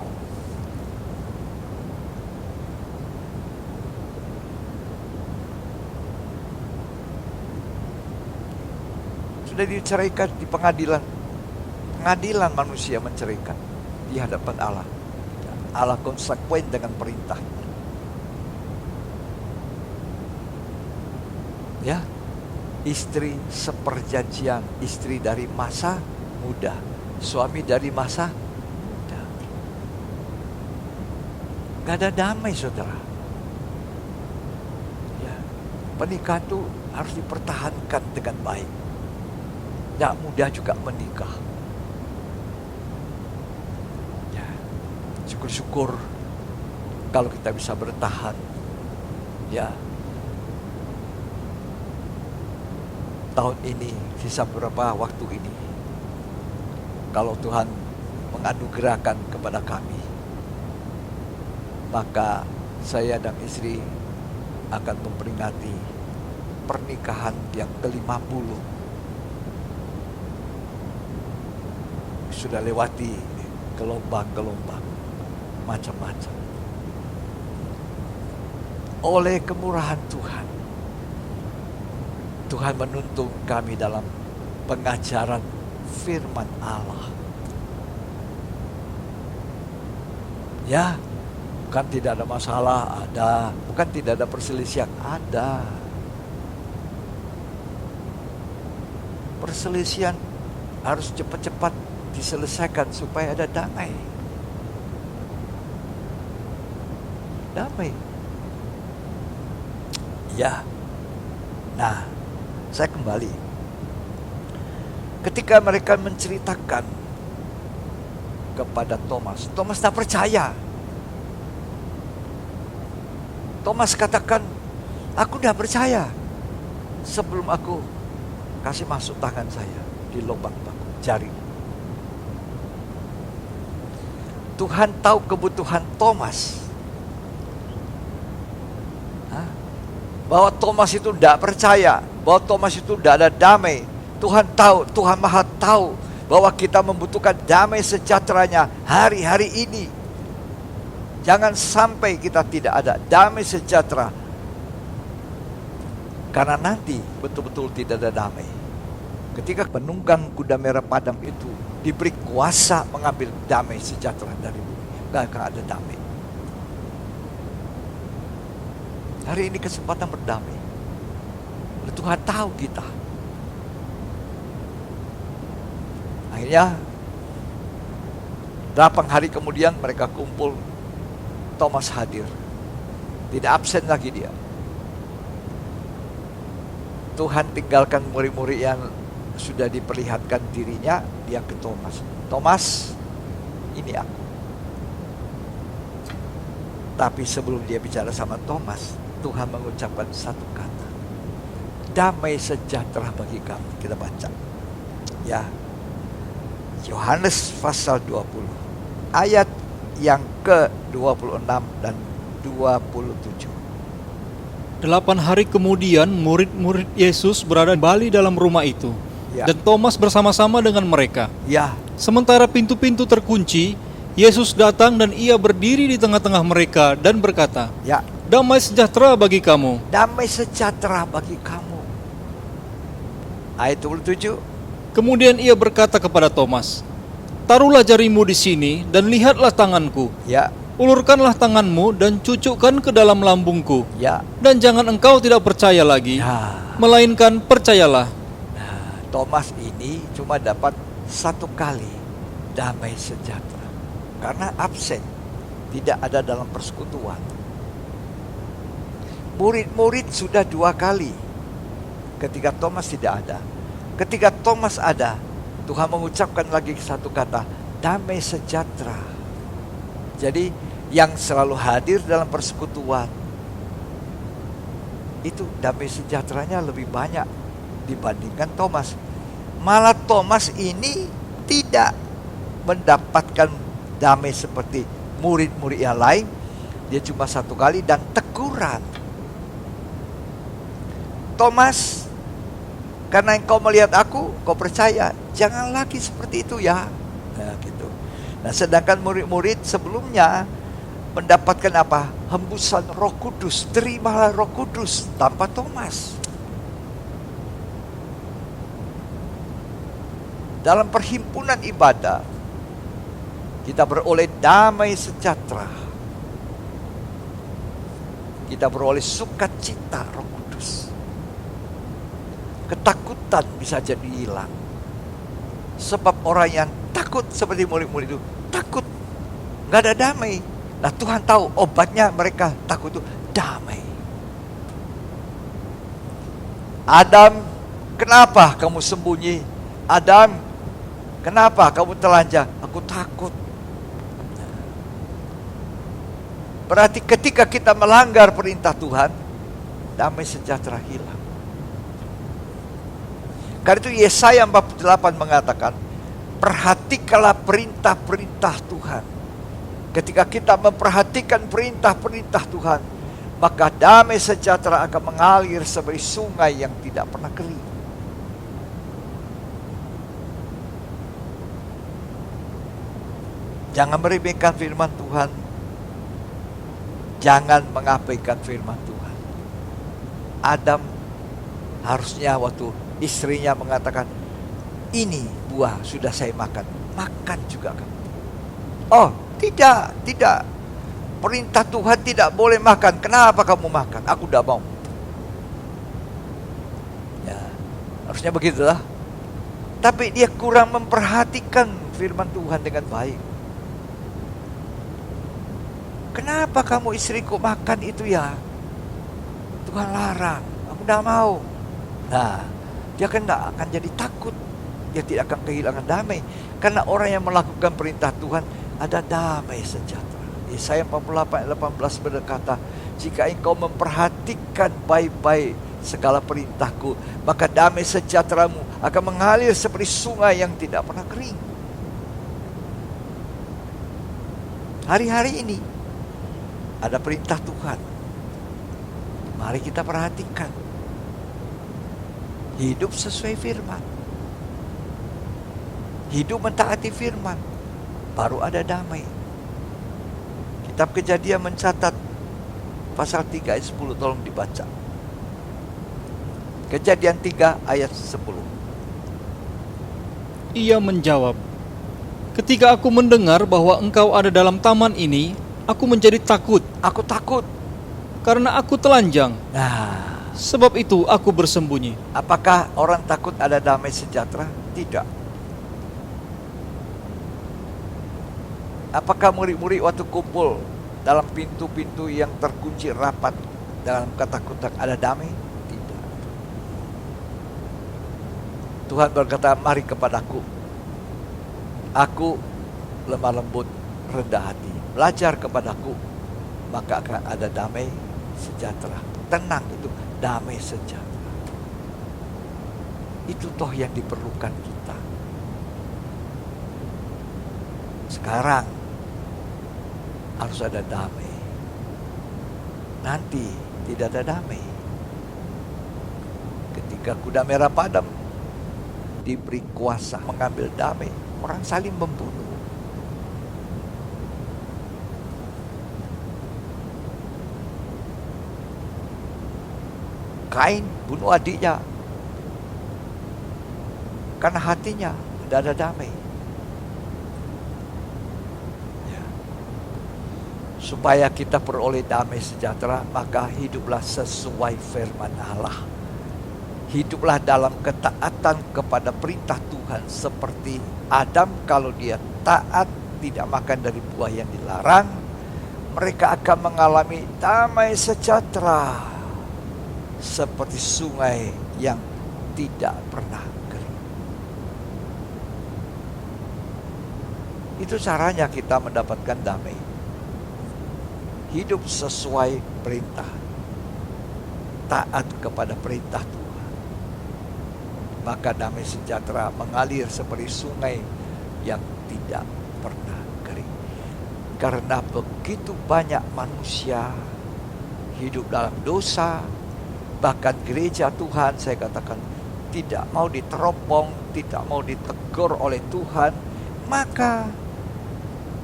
Sudah diceraikan di pengadilan. Pengadilan manusia menceraikan di hadapan Allah. Allah konsekuen dengan perintah. Ya, istri seperjanjian, istri dari masa muda, suami dari masa muda. Gak ada damai, saudara. Ya, pernikahan itu harus dipertahankan dengan baik. tidak mudah juga menikah. Ya, syukur-syukur kalau kita bisa bertahan. Ya, tahun ini, sisa beberapa waktu ini, kalau Tuhan menganugerahkan kepada kami, maka saya dan istri akan memperingati pernikahan yang ke-50. Sudah lewati gelombang-gelombang macam-macam. Oleh kemurahan Tuhan, Tuhan menuntun kami dalam pengajaran firman Allah. Ya, bukan tidak ada masalah, ada. Bukan tidak ada perselisihan, ada. Perselisihan harus cepat-cepat diselesaikan supaya ada damai. Damai. Ya. Nah, saya kembali. Ketika mereka menceritakan kepada Thomas, Thomas tak percaya. Thomas katakan, aku tidak percaya sebelum aku kasih masuk tangan saya di lubang jari. Tuhan tahu kebutuhan Thomas. Bahwa Thomas itu tidak percaya, bahwa Thomas itu tidak ada damai. Tuhan tahu, Tuhan Maha tahu bahwa kita membutuhkan damai sejahteranya hari-hari ini. Jangan sampai kita tidak ada damai sejahtera, karena nanti betul-betul tidak ada damai. Ketika penunggang kuda merah padam itu diberi kuasa mengambil damai sejahtera dari bumi, gak akan ada damai. Hari ini kesempatan berdamai. Tuhan tahu kita. Akhirnya 8 hari kemudian mereka kumpul. Thomas hadir. Tidak absen lagi dia. Tuhan tinggalkan murid-murid yang sudah diperlihatkan dirinya, dia ke Thomas. Thomas, ini aku. Tapi sebelum dia bicara sama Thomas, Tuhan mengucapkan satu kata, damai sejahtera bagi kamu. Kita baca ya, Yohanes pasal 20 ayat yang ke-26 dan 27. 8 hari kemudian murid-murid Yesus berada kembali dalam rumah itu, Ya. dan Thomas bersama-sama dengan mereka. Ya, Sementara pintu-pintu terkunci, Yesus datang dan ia berdiri di tengah-tengah mereka dan berkata, ya, damai sejahtera bagi kamu. damai sejahtera bagi kamu. Ayat 27. Kemudian ia berkata kepada Thomas, taruhlah jarimu di sini dan lihatlah tanganku. Ya, Ulurkanlah tanganmu dan cucukkan ke dalam lambungku. ya, Dan jangan engkau tidak percaya lagi, ya. melainkan percayalah. Nah, Thomas ini cuma dapat satu kali damai sejahtera karena absen, tidak ada dalam persekutuan. Murid-murid sudah 2 kali ketika Thomas tidak ada. Ketika Thomas ada, Tuhan mengucapkan lagi satu kata, damai sejahtera. Jadi yang selalu hadir dalam persekutuan itu damai sejahteranya lebih banyak dibandingkan Thomas. Malah Thomas ini tidak mendapatkan damai seperti murid-murid yang lain. Dia cuma 1 kali dan teguran. Thomas, karena engkau melihat aku, kau percaya. Jangan lagi seperti itu ya. Nah, gitu. Nah, sedangkan murid-murid sebelumnya mendapatkan apa? Hembusan Roh Kudus. Terimalah Roh Kudus tanpa Thomas. Dalam perhimpunan ibadah, kita beroleh damai sejahtera. Kita beroleh sukacita Roh Kudus. Ketakutan bisa jadi hilang. Sebab orang yang takut seperti murid-murid itu, takut, nggak ada damai. Nah, Tuhan tahu obatnya mereka takut itu damai. Adam, kenapa kamu sembunyi Adam, kenapa kamu telanjang? Aku takut. Berarti ketika kita melanggar perintah Tuhan, damai sejahtera hilang. Karena itu Yesaya 48 mengatakan, perhatikanlah perintah-perintah Tuhan. Ketika kita memperhatikan perintah-perintah Tuhan, maka damai sejahtera akan mengalir seperti sungai yang tidak pernah kering. Jangan meremehkan firman Tuhan. Jangan mengabaikan firman Tuhan. Adam harusnya waktu istrinya mengatakan, ini buah sudah saya makan, makan juga kamu. Oh, tidak. Perintah Tuhan tidak boleh makan. Kenapa kamu makan? Aku tidak mau. Ya, harusnya begitulah. Tapi dia kurang memperhatikan firman Tuhan dengan baik. Kenapa kamu istriku makan itu ya? Tuhan larang, aku tidak mau. Nah, dia kan tidak akan jadi takut. Dia tidak akan kehilangan damai. Karena orang yang melakukan perintah Tuhan ada damai sejahtera. Yesaya 48:18 berkata, jika engkau memperhatikan baik-baik segala perintahku, maka damai sejahteramu akan mengalir seperti sungai yang tidak pernah kering. Hari-hari ini ada perintah Tuhan. Mari kita perhatikan. Hidup sesuai firman. Hidup mentaati firman. Baru ada damai. Kitab Kejadian mencatat pasal 3 ayat 10, tolong dibaca. Kejadian 3 ayat 10. Ia menjawab, ketika aku mendengar bahwa engkau ada dalam taman ini, aku menjadi takut. Aku takut. Karena aku telanjang. Nah, Sebab itu aku bersembunyi. apakah orang takut ada damai sejahtera? Tidak. Apakah murid-murid waktu kumpul dalam pintu-pintu yang terkunci rapat dalam ketakutan ada damai? Tidak. Tuhan berkata, mari kepadaku. Aku lemah lembut, rendah hati. Belajar kepadaku, maka akan ada damai sejahtera. Tenang itu, damai sejahtera. Itu toh yang diperlukan kita. Sekarang harus ada damai. Nanti tidak ada damai. Ketika kuda merah padam diberi kuasa mengambil damai, orang saling membunuh. Kain bunuh adiknya karena hatinya tidak ada damai. Supaya kita peroleh damai sejahtera, maka hiduplah sesuai firman Allah. Hiduplah dalam ketaatan kepada perintah Tuhan. Seperti Adam, kalau dia taat, tidak makan dari buah yang dilarang, mereka akan mengalami damai sejahtera. Seperti sungai yang tidak pernah kering. Itu caranya kita mendapatkan damai. Hidup sesuai perintah. Taat kepada perintah Tuhan. Maka damai sejahtera mengalir seperti sungai yang tidak pernah kering. Karena begitu banyak manusia hidup dalam dosa. Bahkan gereja Tuhan, saya katakan, tidak mau diteropong, tidak mau ditegur oleh Tuhan. Maka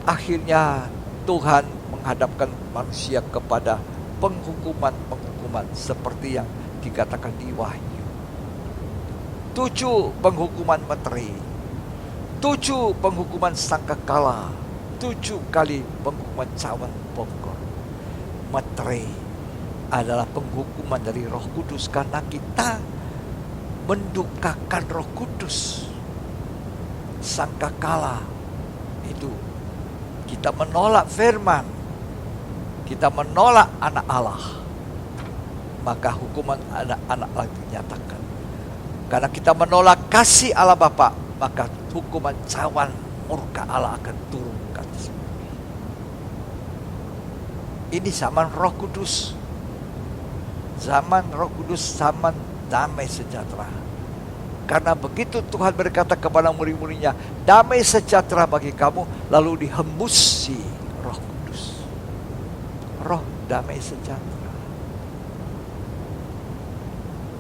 akhirnya Tuhan menghadapkan manusia kepada penghukuman-penghukuman seperti yang dikatakan di Wahyu. 7 penghukuman meteri, 7 penghukuman sangkakala, 7 kali penghukuman cawan bongkor. Meteri adalah penghukuman dari Roh Kudus karena kita mendukakan Roh Kudus. Sangkakala itu kita menolak firman, kita menolak anak Allah, maka hukuman anak-anak Allah dinyatakan. Karena kita menolak kasih Allah Bapa, maka hukuman cawan murka Allah akan turun ke atas bumi. Ini zaman Roh Kudus. Zaman Roh Kudus, zaman damai sejahtera. Karena begitu Tuhan berkata kepada murid-muridnya, damai sejahtera bagi kamu, lalu dihembusi Roh Kudus. Roh damai sejahtera.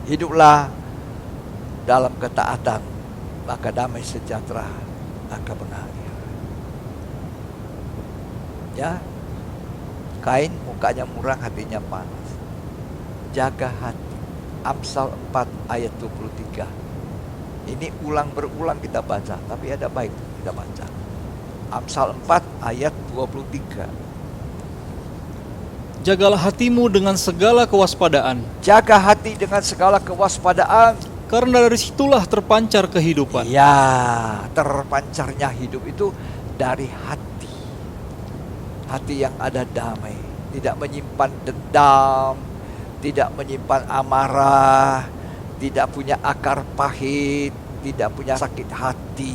Hiduplah dalam ketaatan, maka damai sejahtera akan mengalir. Ya, Kain mukanya murang, hatinya panas. Jaga hati. Amsal 4 ayat 23. Ini berulang kita baca, tapi ada baik kita baca. Amsal 4 ayat 23. Jagalah hatimu dengan segala kewaspadaan, Jaga hati dengan segala kewaspadaan. karena dari situlah terpancar kehidupan. Ya, terpancarnya hidup itu dari hati. Hati yang ada damai, tidak menyimpan dendam, tidak menyimpan amarah, tidak punya akar pahit, tidak punya sakit hati.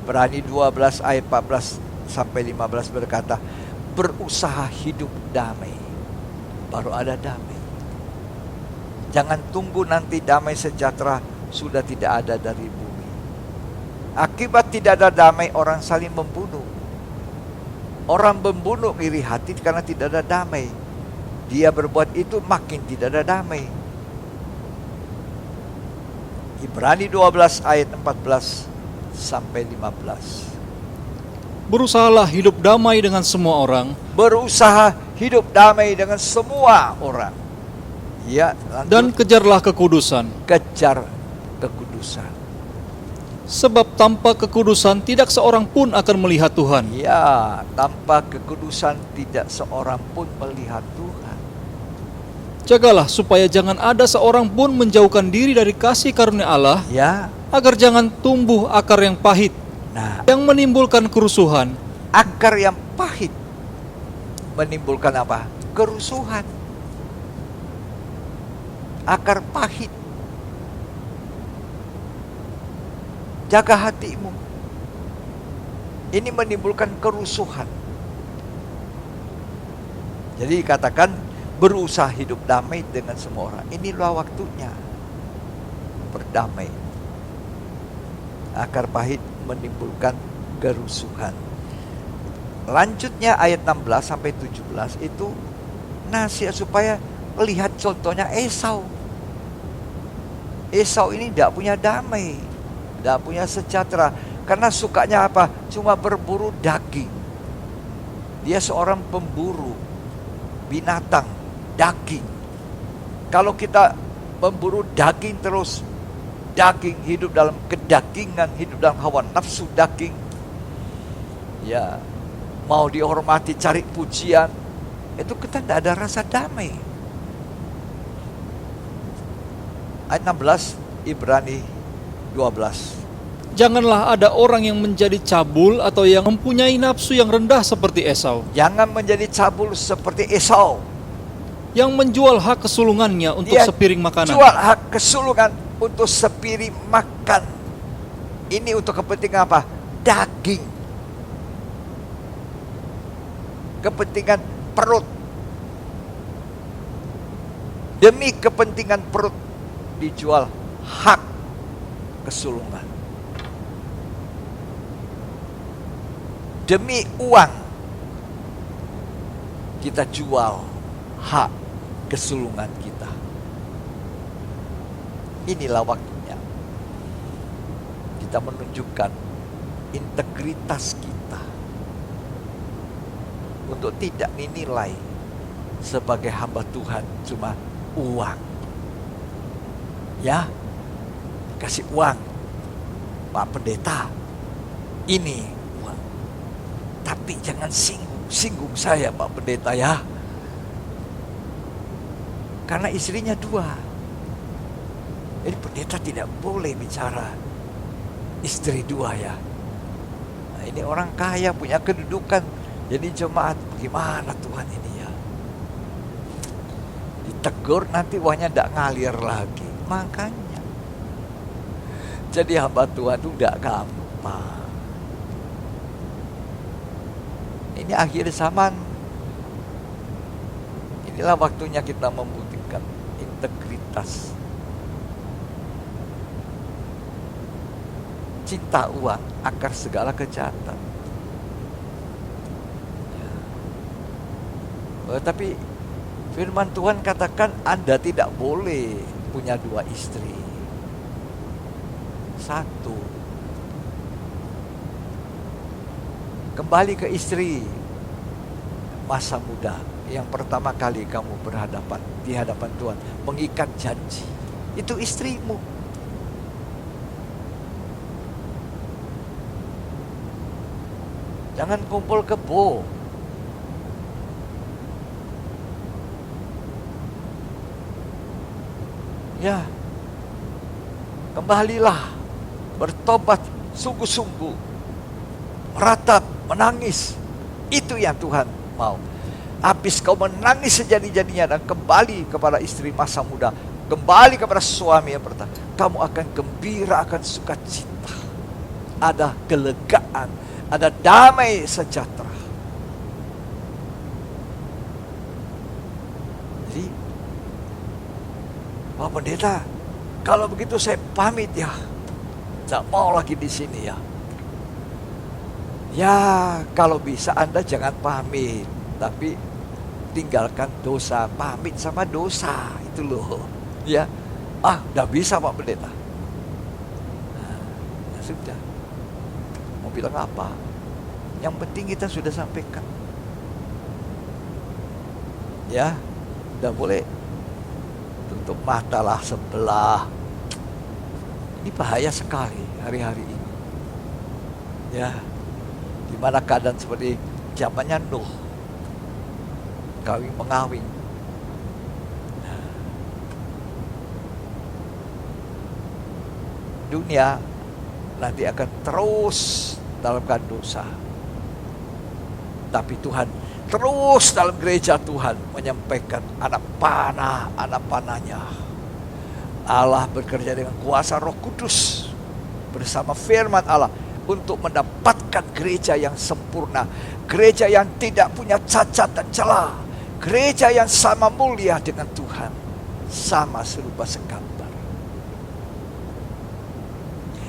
Ibrani 12 ayat 14 sampai 15 berkata, berusaha hidup damai, baru ada damai. Jangan tunggu nanti damai sejahtera sudah tidak ada dari bumi. Akibat tidak ada damai, orang saling membunuh. Orang membunuh iri hati karena tidak ada damai. Dia berbuat itu makin tidak ada damai. Ibrani 12 ayat 14 sampai 15. Berusahalah hidup damai dengan semua orang, Berusaha hidup damai dengan semua orang. Ya, lanjut. dan kejarlah kekudusan. Kejar kekudusan. Sebab tanpa kekudusan tidak seorang pun akan melihat Tuhan. Ya, tanpa kekudusan tidak seorang pun melihat Tuhan. Jagalah supaya jangan ada seorang pun menjauhkan diri dari kasih karunia Allah, Ya, agar jangan tumbuh akar yang pahit, nah, yang menimbulkan kerusuhan. akar yang pahit menimbulkan apa? Kerusuhan. Akar pahit. Jaga hatimu. Ini menimbulkan kerusuhan. Jadi katakan berusaha hidup damai dengan semua orang. Inilah waktunya berdamai. Akar pahit menimbulkan kerusuhan. Lanjutnya ayat 16 sampai 17 itu nasihat supaya lihat contohnya Esau. Esau ini tidak punya damai, tidak punya sejahtera, karena sukanya apa? Cuma berburu daging. Dia seorang pemburu binatang, daging. Kalau kita memburu daging terus, daging, hidup dalam kedagingan, hidup dalam hawa nafsu daging, ya, mau dihormati, cari pujian, itu kita tidak ada rasa damai. Ayat 16 Ibrani 12. Janganlah ada orang yang menjadi cabul atau yang mempunyai nafsu yang rendah seperti Esau, Jangan menjadi cabul seperti Esau. yang menjual hak kesulungannya untuk Dia sepiring makanan. jual hak kesulungan untuk sepiring makan. Ini untuk kepentingan apa? Daging. Kepentingan perut. Demi kepentingan perut dijual hak kesulungan. Demi uang kita jual hak kesulungan kita. Inilah waktunya kita menunjukkan integritas kita untuk tidak dinilai sebagai hamba Tuhan cuma uang. Ya, kasih uang Pak Pendeta, ini uang, tapi jangan singgung saya Pak Pendeta ya, karena istrinya 2. Jadi pendeta tidak boleh bicara istri 2 ya. Nah, ini orang kaya punya kedudukan, jadi jemaat gimana Tuhan ini ya, ditegur nanti uangnya tidak ngalir lagi. Makanya jadi hamba Tuhan itu tidak gampang. Ini akhir zaman. Inilah waktunya kita membuktikan integritas. Cinta uang akar segala kejahatan. Tapi firman Tuhan katakan Anda tidak boleh punya 2 istri. 1. Kembali ke istri masa muda yang pertama kali kamu di hadapan Tuhan, mengikat janji. Itu istrimu. Jangan kumpul kebo. Ya, kembalilah, bertobat sungguh-sungguh, meratap, menangis. Itu yang Tuhan mau. Habis kau menangis sejadi-jadinya dan kembali kepada istri masa muda, kembali kepada suami yang pertama, kamu akan gembira, akan sukacita. Ada kelegaan, ada damai sejahtera. Jadi, Pak Pendeta, kalau begitu saya pamit ya. Tidak mau lagi di sini ya. Ya, kalau bisa Anda jangan pamit, tapi tinggalkan dosa, pamit sama dosa itu loh. Ya, udah bisa Pak Pendeta. Nah, ya sudah. Mau bilang apa? Yang penting kita sudah sampaikan. Ya, udah boleh. Tutup matalah sebelah. Ini bahaya sekali hari-hari ini. Ya, di mana keadaan seperti zamannya Nuh, kawin mengawin. Dunia nanti akan terus dalam keadaan dosa. Tapi Tuhan terus dalam gereja Tuhan menyampaikan anak panahnya. Allah bekerja dengan kuasa Roh Kudus bersama firman Allah untuk mendapatkan gereja yang sempurna, gereja yang tidak punya cacat dan celah, gereja yang sama mulia dengan Tuhan, sama serupa segambar.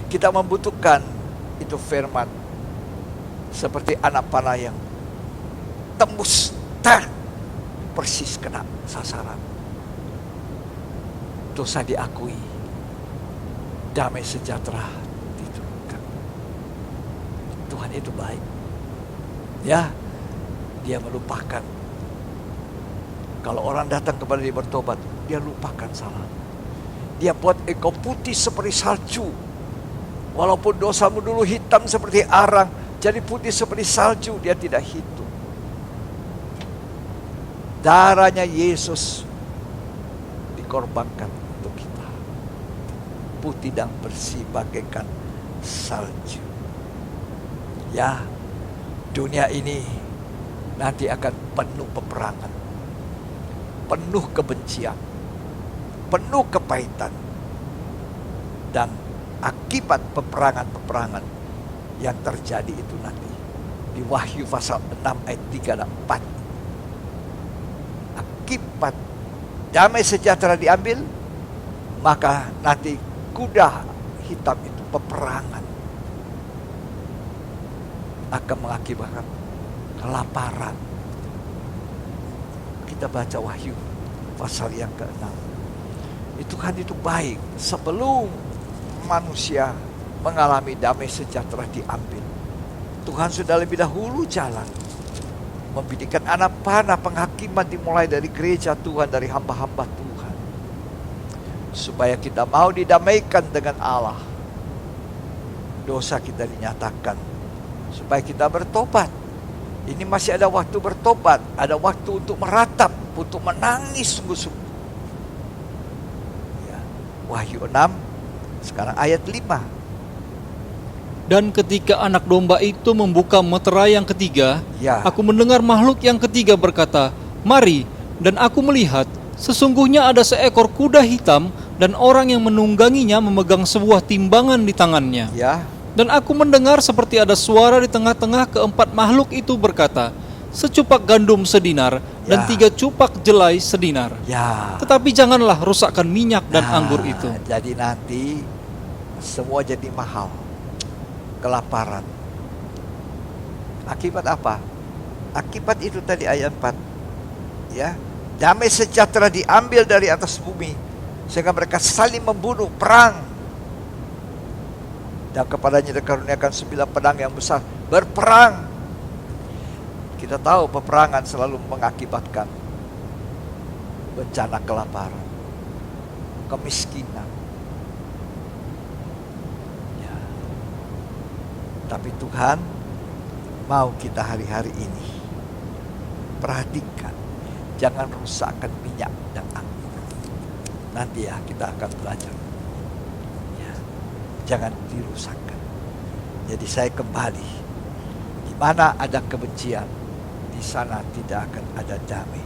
Kita membutuhkan itu firman seperti anak panah yang tembus, persis kena sasaran. Dosa diakui, damai sejahtera diturunkan. Tuhan itu baik. Ya, Dia melupakan. Kalau orang datang kepada Dia bertobat, Dia lupakan salah. Dia buat engkau putih seperti salju. Walaupun dosamu dulu hitam seperti arang, jadi putih seperti salju, Dia tidak hitung. Darahnya Yesus dikorbankan untuk kita. Putih dan bersih bagaikan salju. Ya, dunia ini nanti akan penuh peperangan, penuh kebencian, penuh kepahitan. Dan akibat peperangan-peperangan yang terjadi itu nanti di Wahyu pasal 6 ayat 3 dan 4. Akibat damai sejahtera diambil, maka nanti kuda hitam itu peperangan akan mengakibatkan kelaparan. Kita baca Wahyu pasal yang ke-6. Tuhan itu baik. Sebelum manusia mengalami damai sejahtera diambil, Tuhan sudah lebih dahulu jalan membidikan anak panah penghakiman dimulai dari gereja Tuhan, dari hamba-hamba Tuhan, supaya kita mau didamaikan dengan Allah. Dosa kita dinyatakan, supaya kita bertobat. Ini masih ada waktu bertobat, ada waktu untuk meratap, untuk menangis sungguh-sungguh. Ya. Wahyu 6, sekarang ayat 5. Dan ketika anak domba itu membuka meterai yang ketiga, Ya. aku mendengar makhluk yang ketiga berkata, "Mari." Dan aku melihat Sesungguhnya ada seekor kuda hitam dan orang yang menungganginya memegang sebuah timbangan di tangannya. Ya, Dan aku mendengar seperti ada suara di tengah-tengah keempat makhluk itu berkata, secupak gandum sedinar dan Ya. 3 cupak jelai sedinar. ya. Tetapi janganlah rusakkan minyak dan anggur itu. Jadi nanti semua jadi mahal. Kelaparan. Akibat apa? Akibat itu tadi ayat 4. Ya. Damai sejahtera diambil dari atas bumi sehingga mereka saling membunuh, perang. Dan kepadanya dikaruniakan 9 pedang yang besar, berperang. Kita tahu peperangan selalu mengakibatkan bencana kelaparan, kemiskinan. Ya. Tapi Tuhan mau kita hari-hari ini perhatikan, jangan rusakkan minyak dan anggur. Nanti ya kita akan belajar. Ya. Jangan dirusakkan. Jadi saya kembali, di mana ada kebencian, di sana tidak akan ada damai.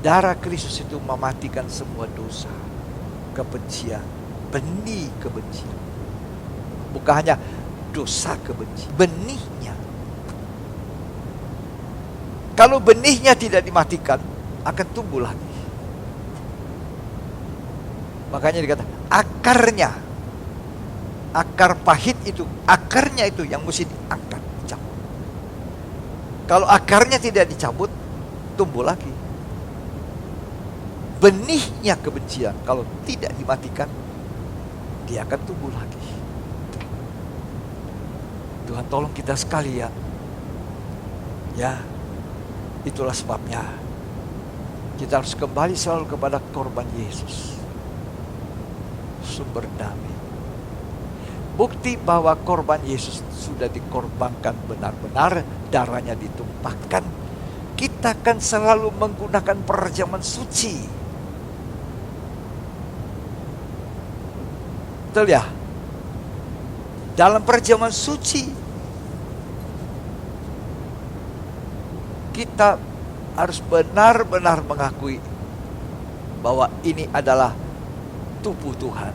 Darah Kristus itu mematikan semua dosa, kebencian, benih kebencian. Bukan hanya dosa kebencian, benihnya. Kalau benihnya tidak dimatikan, akan tumbuh lagi. Makanya dikata akarnya, akar pahit itu, akarnya itu yang mesti diangkat, dicabut. Kalau akarnya tidak dicabut, tumbuh lagi. Benihnya kebencian, kalau tidak dimatikan, dia akan tumbuh lagi. Tuhan tolong kita sekalian. Ya, itulah sebabnya kita harus kembali selalu kepada korban Yesus, sumber damai. Bukti bahwa korban Yesus sudah dikorbankan benar-benar, darahnya ditumpahkan. Kita kan selalu menggunakan perjamuan suci. Betul ya? Dalam perjamuan suci kita harus benar-benar mengakui bahwa ini adalah tubuh Tuhan,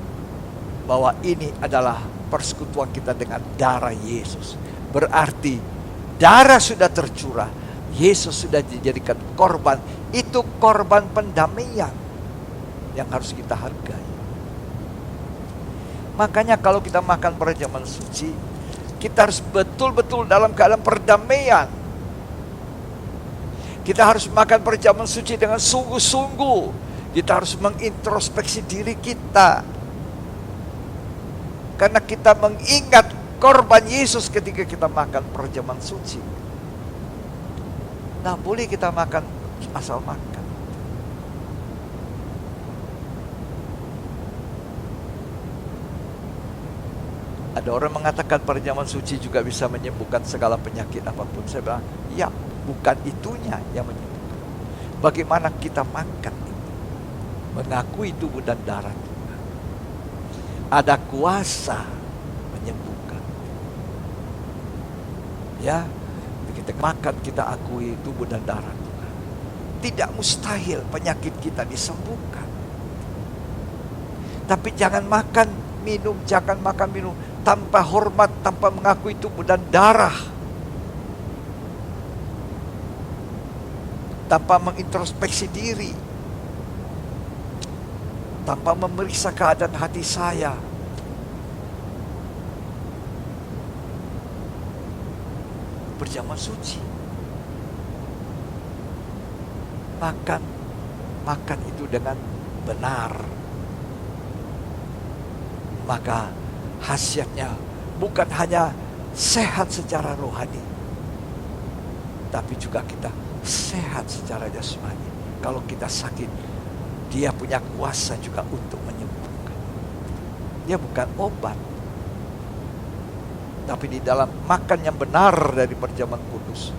bahwa ini adalah persekutuan kita dengan darah Yesus. Berarti darah sudah tercurah, Yesus sudah dijadikan korban. Itu korban pendamaian yang harus kita hargai. Makanya kalau kita makan perjamuan suci, kita harus betul-betul dalam keadaan perdamaian. Kita harus makan perjamuan suci dengan sungguh-sungguh. Kita harus mengintrospeksi diri kita. Karena kita mengingat korban Yesus ketika kita makan perjamuan suci. Nah, boleh kita makan asal makan. Ada orang mengatakan perjamuan suci juga bisa menyembuhkan segala penyakit apapun. Saya bilang, ya, bukan itunya yang menyembuhkan. Bagaimana kita makan itu, mengakui tubuh dan darah Tuhan. Ada kuasa menyembuhkan. Ya, kita makan, kita akui tubuh dan darah Tuhan. Tidak mustahil penyakit kita disembuhkan. Tapi jangan makan, minum, jangan makan, minum tanpa hormat, tanpa mengakui tubuh dan darah, tanpa mengintrospeksi diri, tanpa memeriksa keadaan hati saya. Perjamuan suci, makan itu dengan benar, maka khasiatnya bukan hanya sehat secara rohani, tapi juga kita sehat secara jasmani. Kalau kita sakit, dia punya kuasa juga untuk menyembuhkan. Dia bukan obat, tapi di dalam makan yang benar dari perjamuan kudus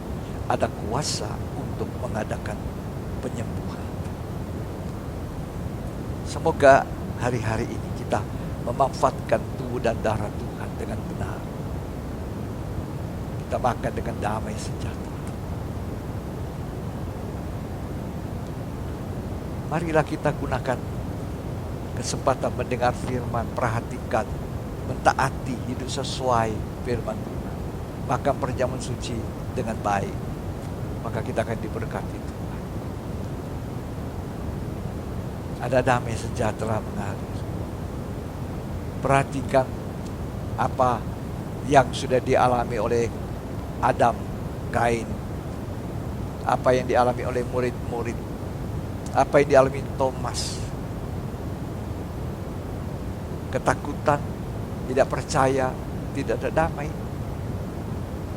ada kuasa untuk mengadakan penyembuhan. Semoga hari-hari ini kita memanfaatkan tubuh dan darah Tuhan dengan benar. Kita makan dengan damai sejahtera. marilah kita gunakan kesempatan mendengar firman, perhatikan, mentaati, hidup sesuai firman Tuhan. Maka perjamuan suci dengan baik, maka kita akan diberkati Tuhan. Ada damai sejahtera mengalir. Perhatikan apa yang sudah dialami oleh Adam, Kain, apa yang dialami oleh murid-murid, apa yang dialami Thomas. Ketakutan, tidak percaya, tidak ada damai.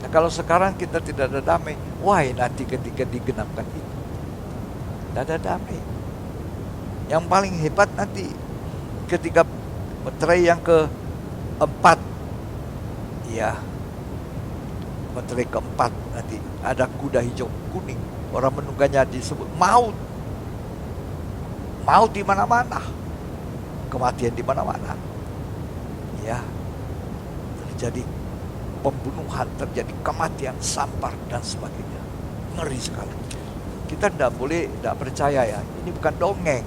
Nah, kalau sekarang kita tidak ada damai, why nanti ketika digenapkan itu tidak ada damai. Yang paling hebat nanti ketika meterai yang keempat, ya, meterai keempat nanti ada kuda hijau kuning, orang menunggangnya disebut maut. Maut di mana-mana, kematian di mana-mana, ya, terjadi pembunuhan, terjadi kematian, sampar dan sebagainya. Ngeri sekali. Kita tidak boleh tidak percaya ya. Ini bukan dongeng.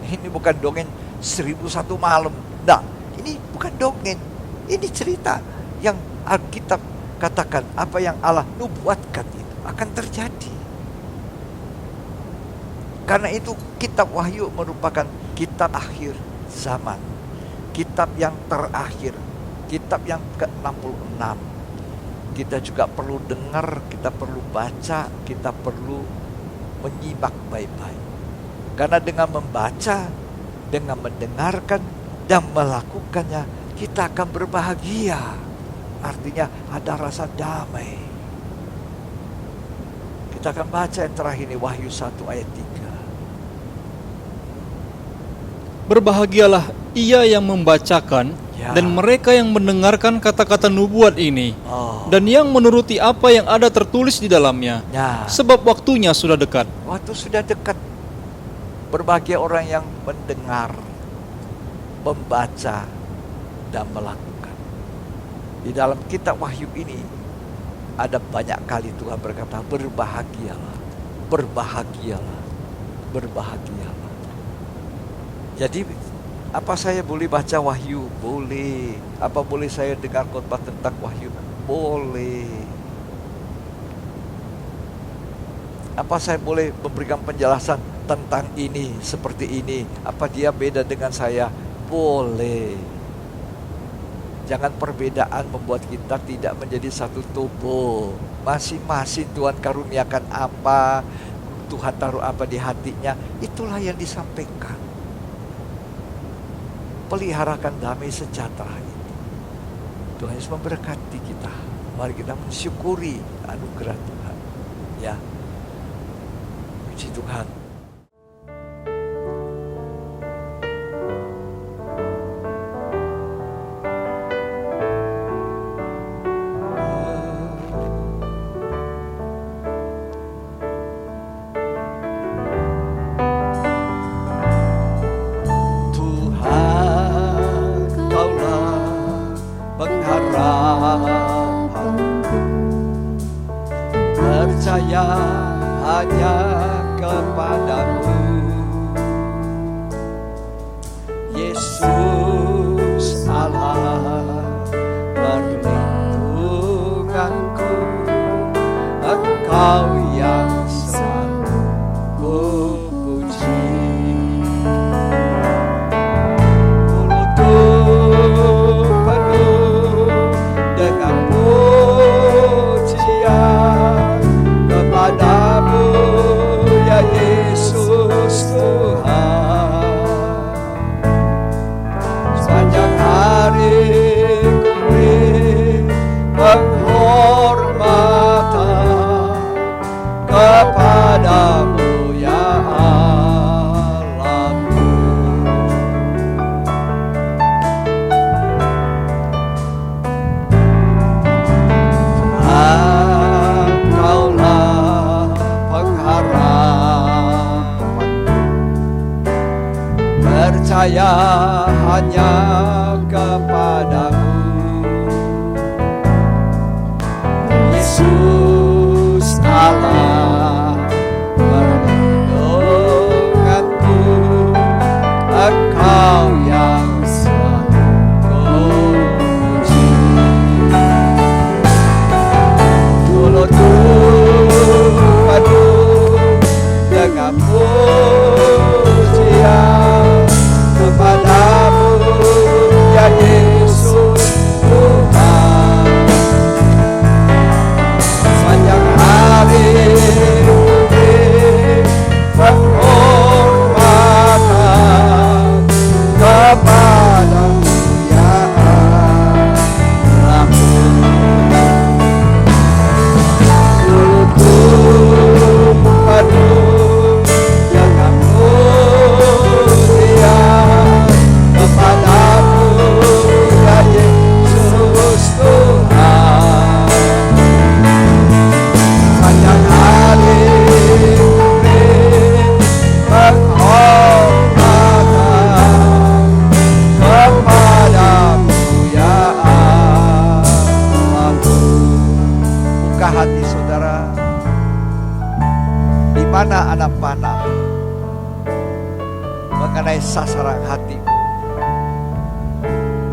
Ini bukan dongeng 1001 malam. Nah, ini bukan dongeng. Ini cerita yang Alkitab katakan, apa yang Allah nubuatkan itu akan terjadi. Karena itu kitab Wahyu merupakan kitab akhir zaman. Kitab yang terakhir. Kitab yang ke-66. Kita juga perlu dengar, kita perlu baca, kita perlu menyimak baik-baik. Karena dengan membaca, dengan mendengarkan, dan melakukannya, kita akan berbahagia. Artinya ada rasa damai. Kita akan baca yang terakhir ini, Wahyu 1 ayat 3. Berbahagialah ia yang membacakan Ya. dan mereka yang mendengarkan kata-kata nubuat ini, Oh. dan yang menuruti apa yang ada tertulis di dalamnya, Ya. sebab waktunya sudah dekat. Waktu sudah dekat. Berbahagia orang yang mendengar, membaca, dan melakukan. Di dalam kitab Wahyu ini ada banyak kali Tuhan berkata, berbahagialah, berbahagialah, berbahagialah. Jadi apa saya boleh baca Wahyu? Boleh. Apa boleh saya dengar khotbah tentang Wahyu? Boleh. Apa saya boleh memberikan penjelasan tentang ini, seperti ini? Apa dia beda dengan saya? Boleh. Jangan perbedaan membuat kita tidak menjadi satu tubuh. Masing-masing Tuhan karuniakan apa, Tuhan taruh apa di hatinya, itulah yang disampaikan. Peliharakan damai sejahtera itu. Tuhan Yesus memberkati kita. Mari kita mensyukuri anugerah Tuhan. Ya. Puji Tuhan. Percaya hanya kepadamu, Yesus Allah perlindunganku, Engkau yang selalu kupuji. Mulutku penuh dengan pujian kepadamu, ya Yesus Tuhan. Sepanjang hari ku beri penghormatan kepadamu, ya Allahku. Engkaulah pengharapan, percaya hanya kepadamu, Yesus Allah perlindunganku. Engkau yang selalu kupuji. Mulut penuh dengan pujian kepadamu ya Yesus Tuhan. Sepanjang hari penghormatan kepadamu ya Allahku. Mulutku penuh dengan pujian kepadamu ya Yesus Tuhan. Sepanjang hari penghormatan kepadamu ya Allahku. Buka hati saudara, di mana anak panah mengenai sasaran hatimu,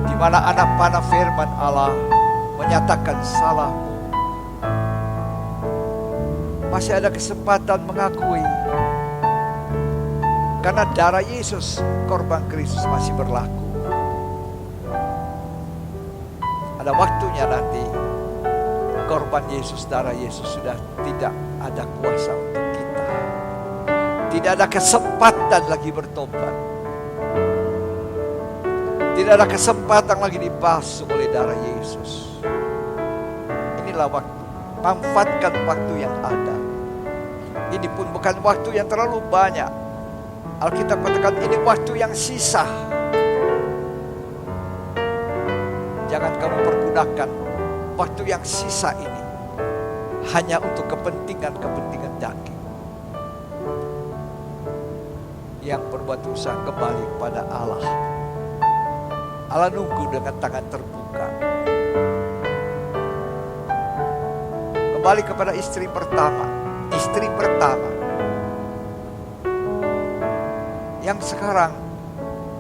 di mana anak panah firman Allah menyatakan salahmu. Masih ada kesempatan mengakui, karena darah Yesus, korban Kristus masih berlaku. Ada waktunya nanti korban Yesus, darah Yesus sudah tidak ada kuasa untuk kita. Tidak ada kesempatan lagi bertobat. Tidak ada kesempatan lagi dibasuh oleh darah Yesus. Inilah waktu. Manfaatkan waktu yang ada. Ini pun bukan waktu yang terlalu banyak. Alkitab katakan ini waktu yang sisa. Jangan kamu pergunakan waktu yang sisa ini hanya untuk kepentingan-kepentingan daging. Yang berbuat dosa kembali kepada Allah. Allah nunggu dengan tangan terbuka. Kembali kepada istri pertama. Istri pertama. Yang sekarang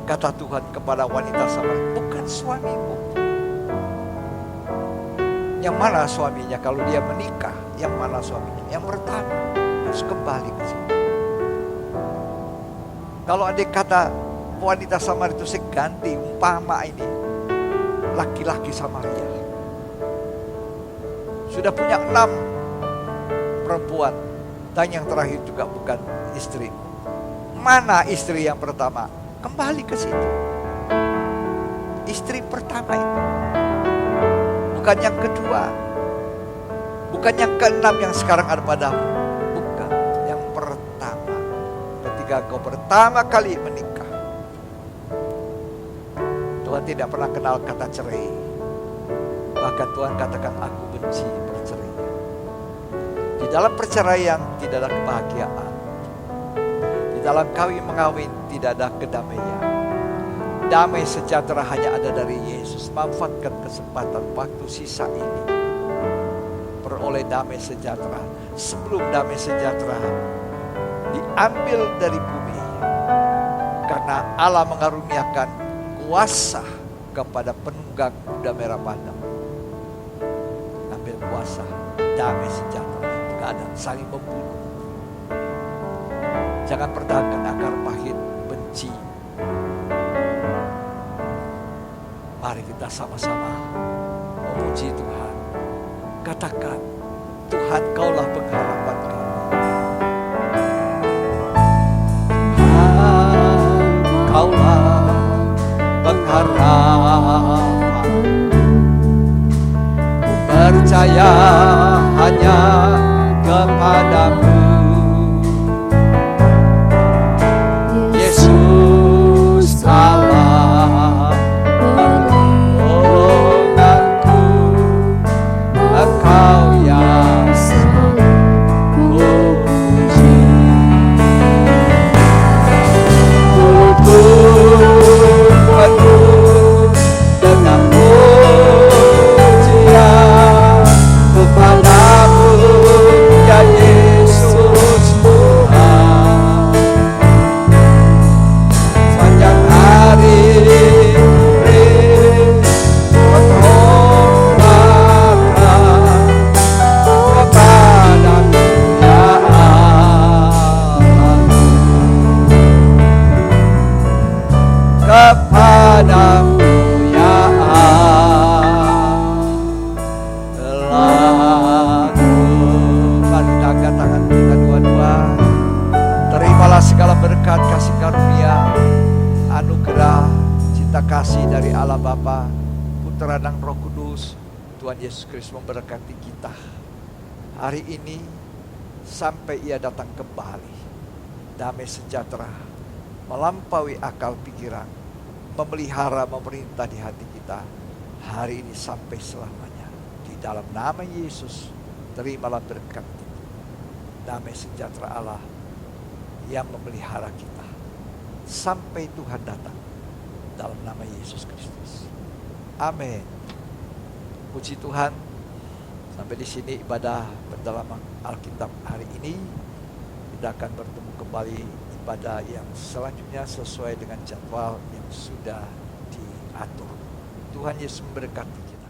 kata Tuhan kepada wanita Samaria, bukan suamimu. Yang mana suaminya kalau dia menikah? Yang mana suaminya? Yang pertama harus kembali ke situ. Kalau adik kata wanita Samaria itu seganti umpama ini laki-laki Samaria. Sudah punya 6 perempuan dan yang terakhir juga bukan istri. Mana istri yang pertama? Kembali ke situ. Istri pertama itu. Bukan yang kedua. Bukan yang ke-6 yang sekarang ada padamu. Bukan. Yang pertama. Ketika kau pertama kali menikah. Tuhan tidak pernah kenal kata cerai. Bahkan Tuhan katakan aku benci perceraian. Di dalam perceraian tidak ada kebahagiaan. Di dalam kawin mengawin tidak ada kedamaian. Damai sejahtera hanya ada dari Yesus. Manfaatkan kesempatan waktu sisa ini. Peroleh damai sejahtera. Sebelum damai sejahtera diambil dari bumi. Karena Allah mengaruniakan kuasa kepada penunggang kuda merah padam. Ambil kuasa, damai sejahtera. Tidak ada saling membunuh. Jangan pertahankan akar pahit, benci. Mari kita sama-sama memuji Tuhan. Katakan, Tuhan kaulah pengharapan kami. Tuhan kaulah pengharapan. Ku percaya hanya kepadamu. Yesus Allah pertolonganku, Engkau yang selalu kupuji. Mulutku penuh dengan pujian padamu ya Allah. Mari angkat tangan kita dua-dua. Terimalah segala berkat kasih karunia, anugerah, cinta kasih dari Allah Bapa, Putra dan Roh Kudus. Tuhan Yesus Kristus memberkati kita hari ini sampai Ia datang kembali. Damai sejahtera melampaui akal pikiran, memelihara, memerintah di hati kita hari ini sampai selamanya. Di dalam nama Yesus, terimalah berkat itu. Damai sejahtera Allah yang memelihara kita sampai Tuhan datang, dalam nama Yesus Kristus. Amin. Puji Tuhan. Sampai di sini ibadah pendalaman Alkitab hari ini. Kita akan bertemu kembali ibadah yang selanjutnya sesuai dengan jadwal yang sudah diatur. Tuhan Yesus memberkati kita.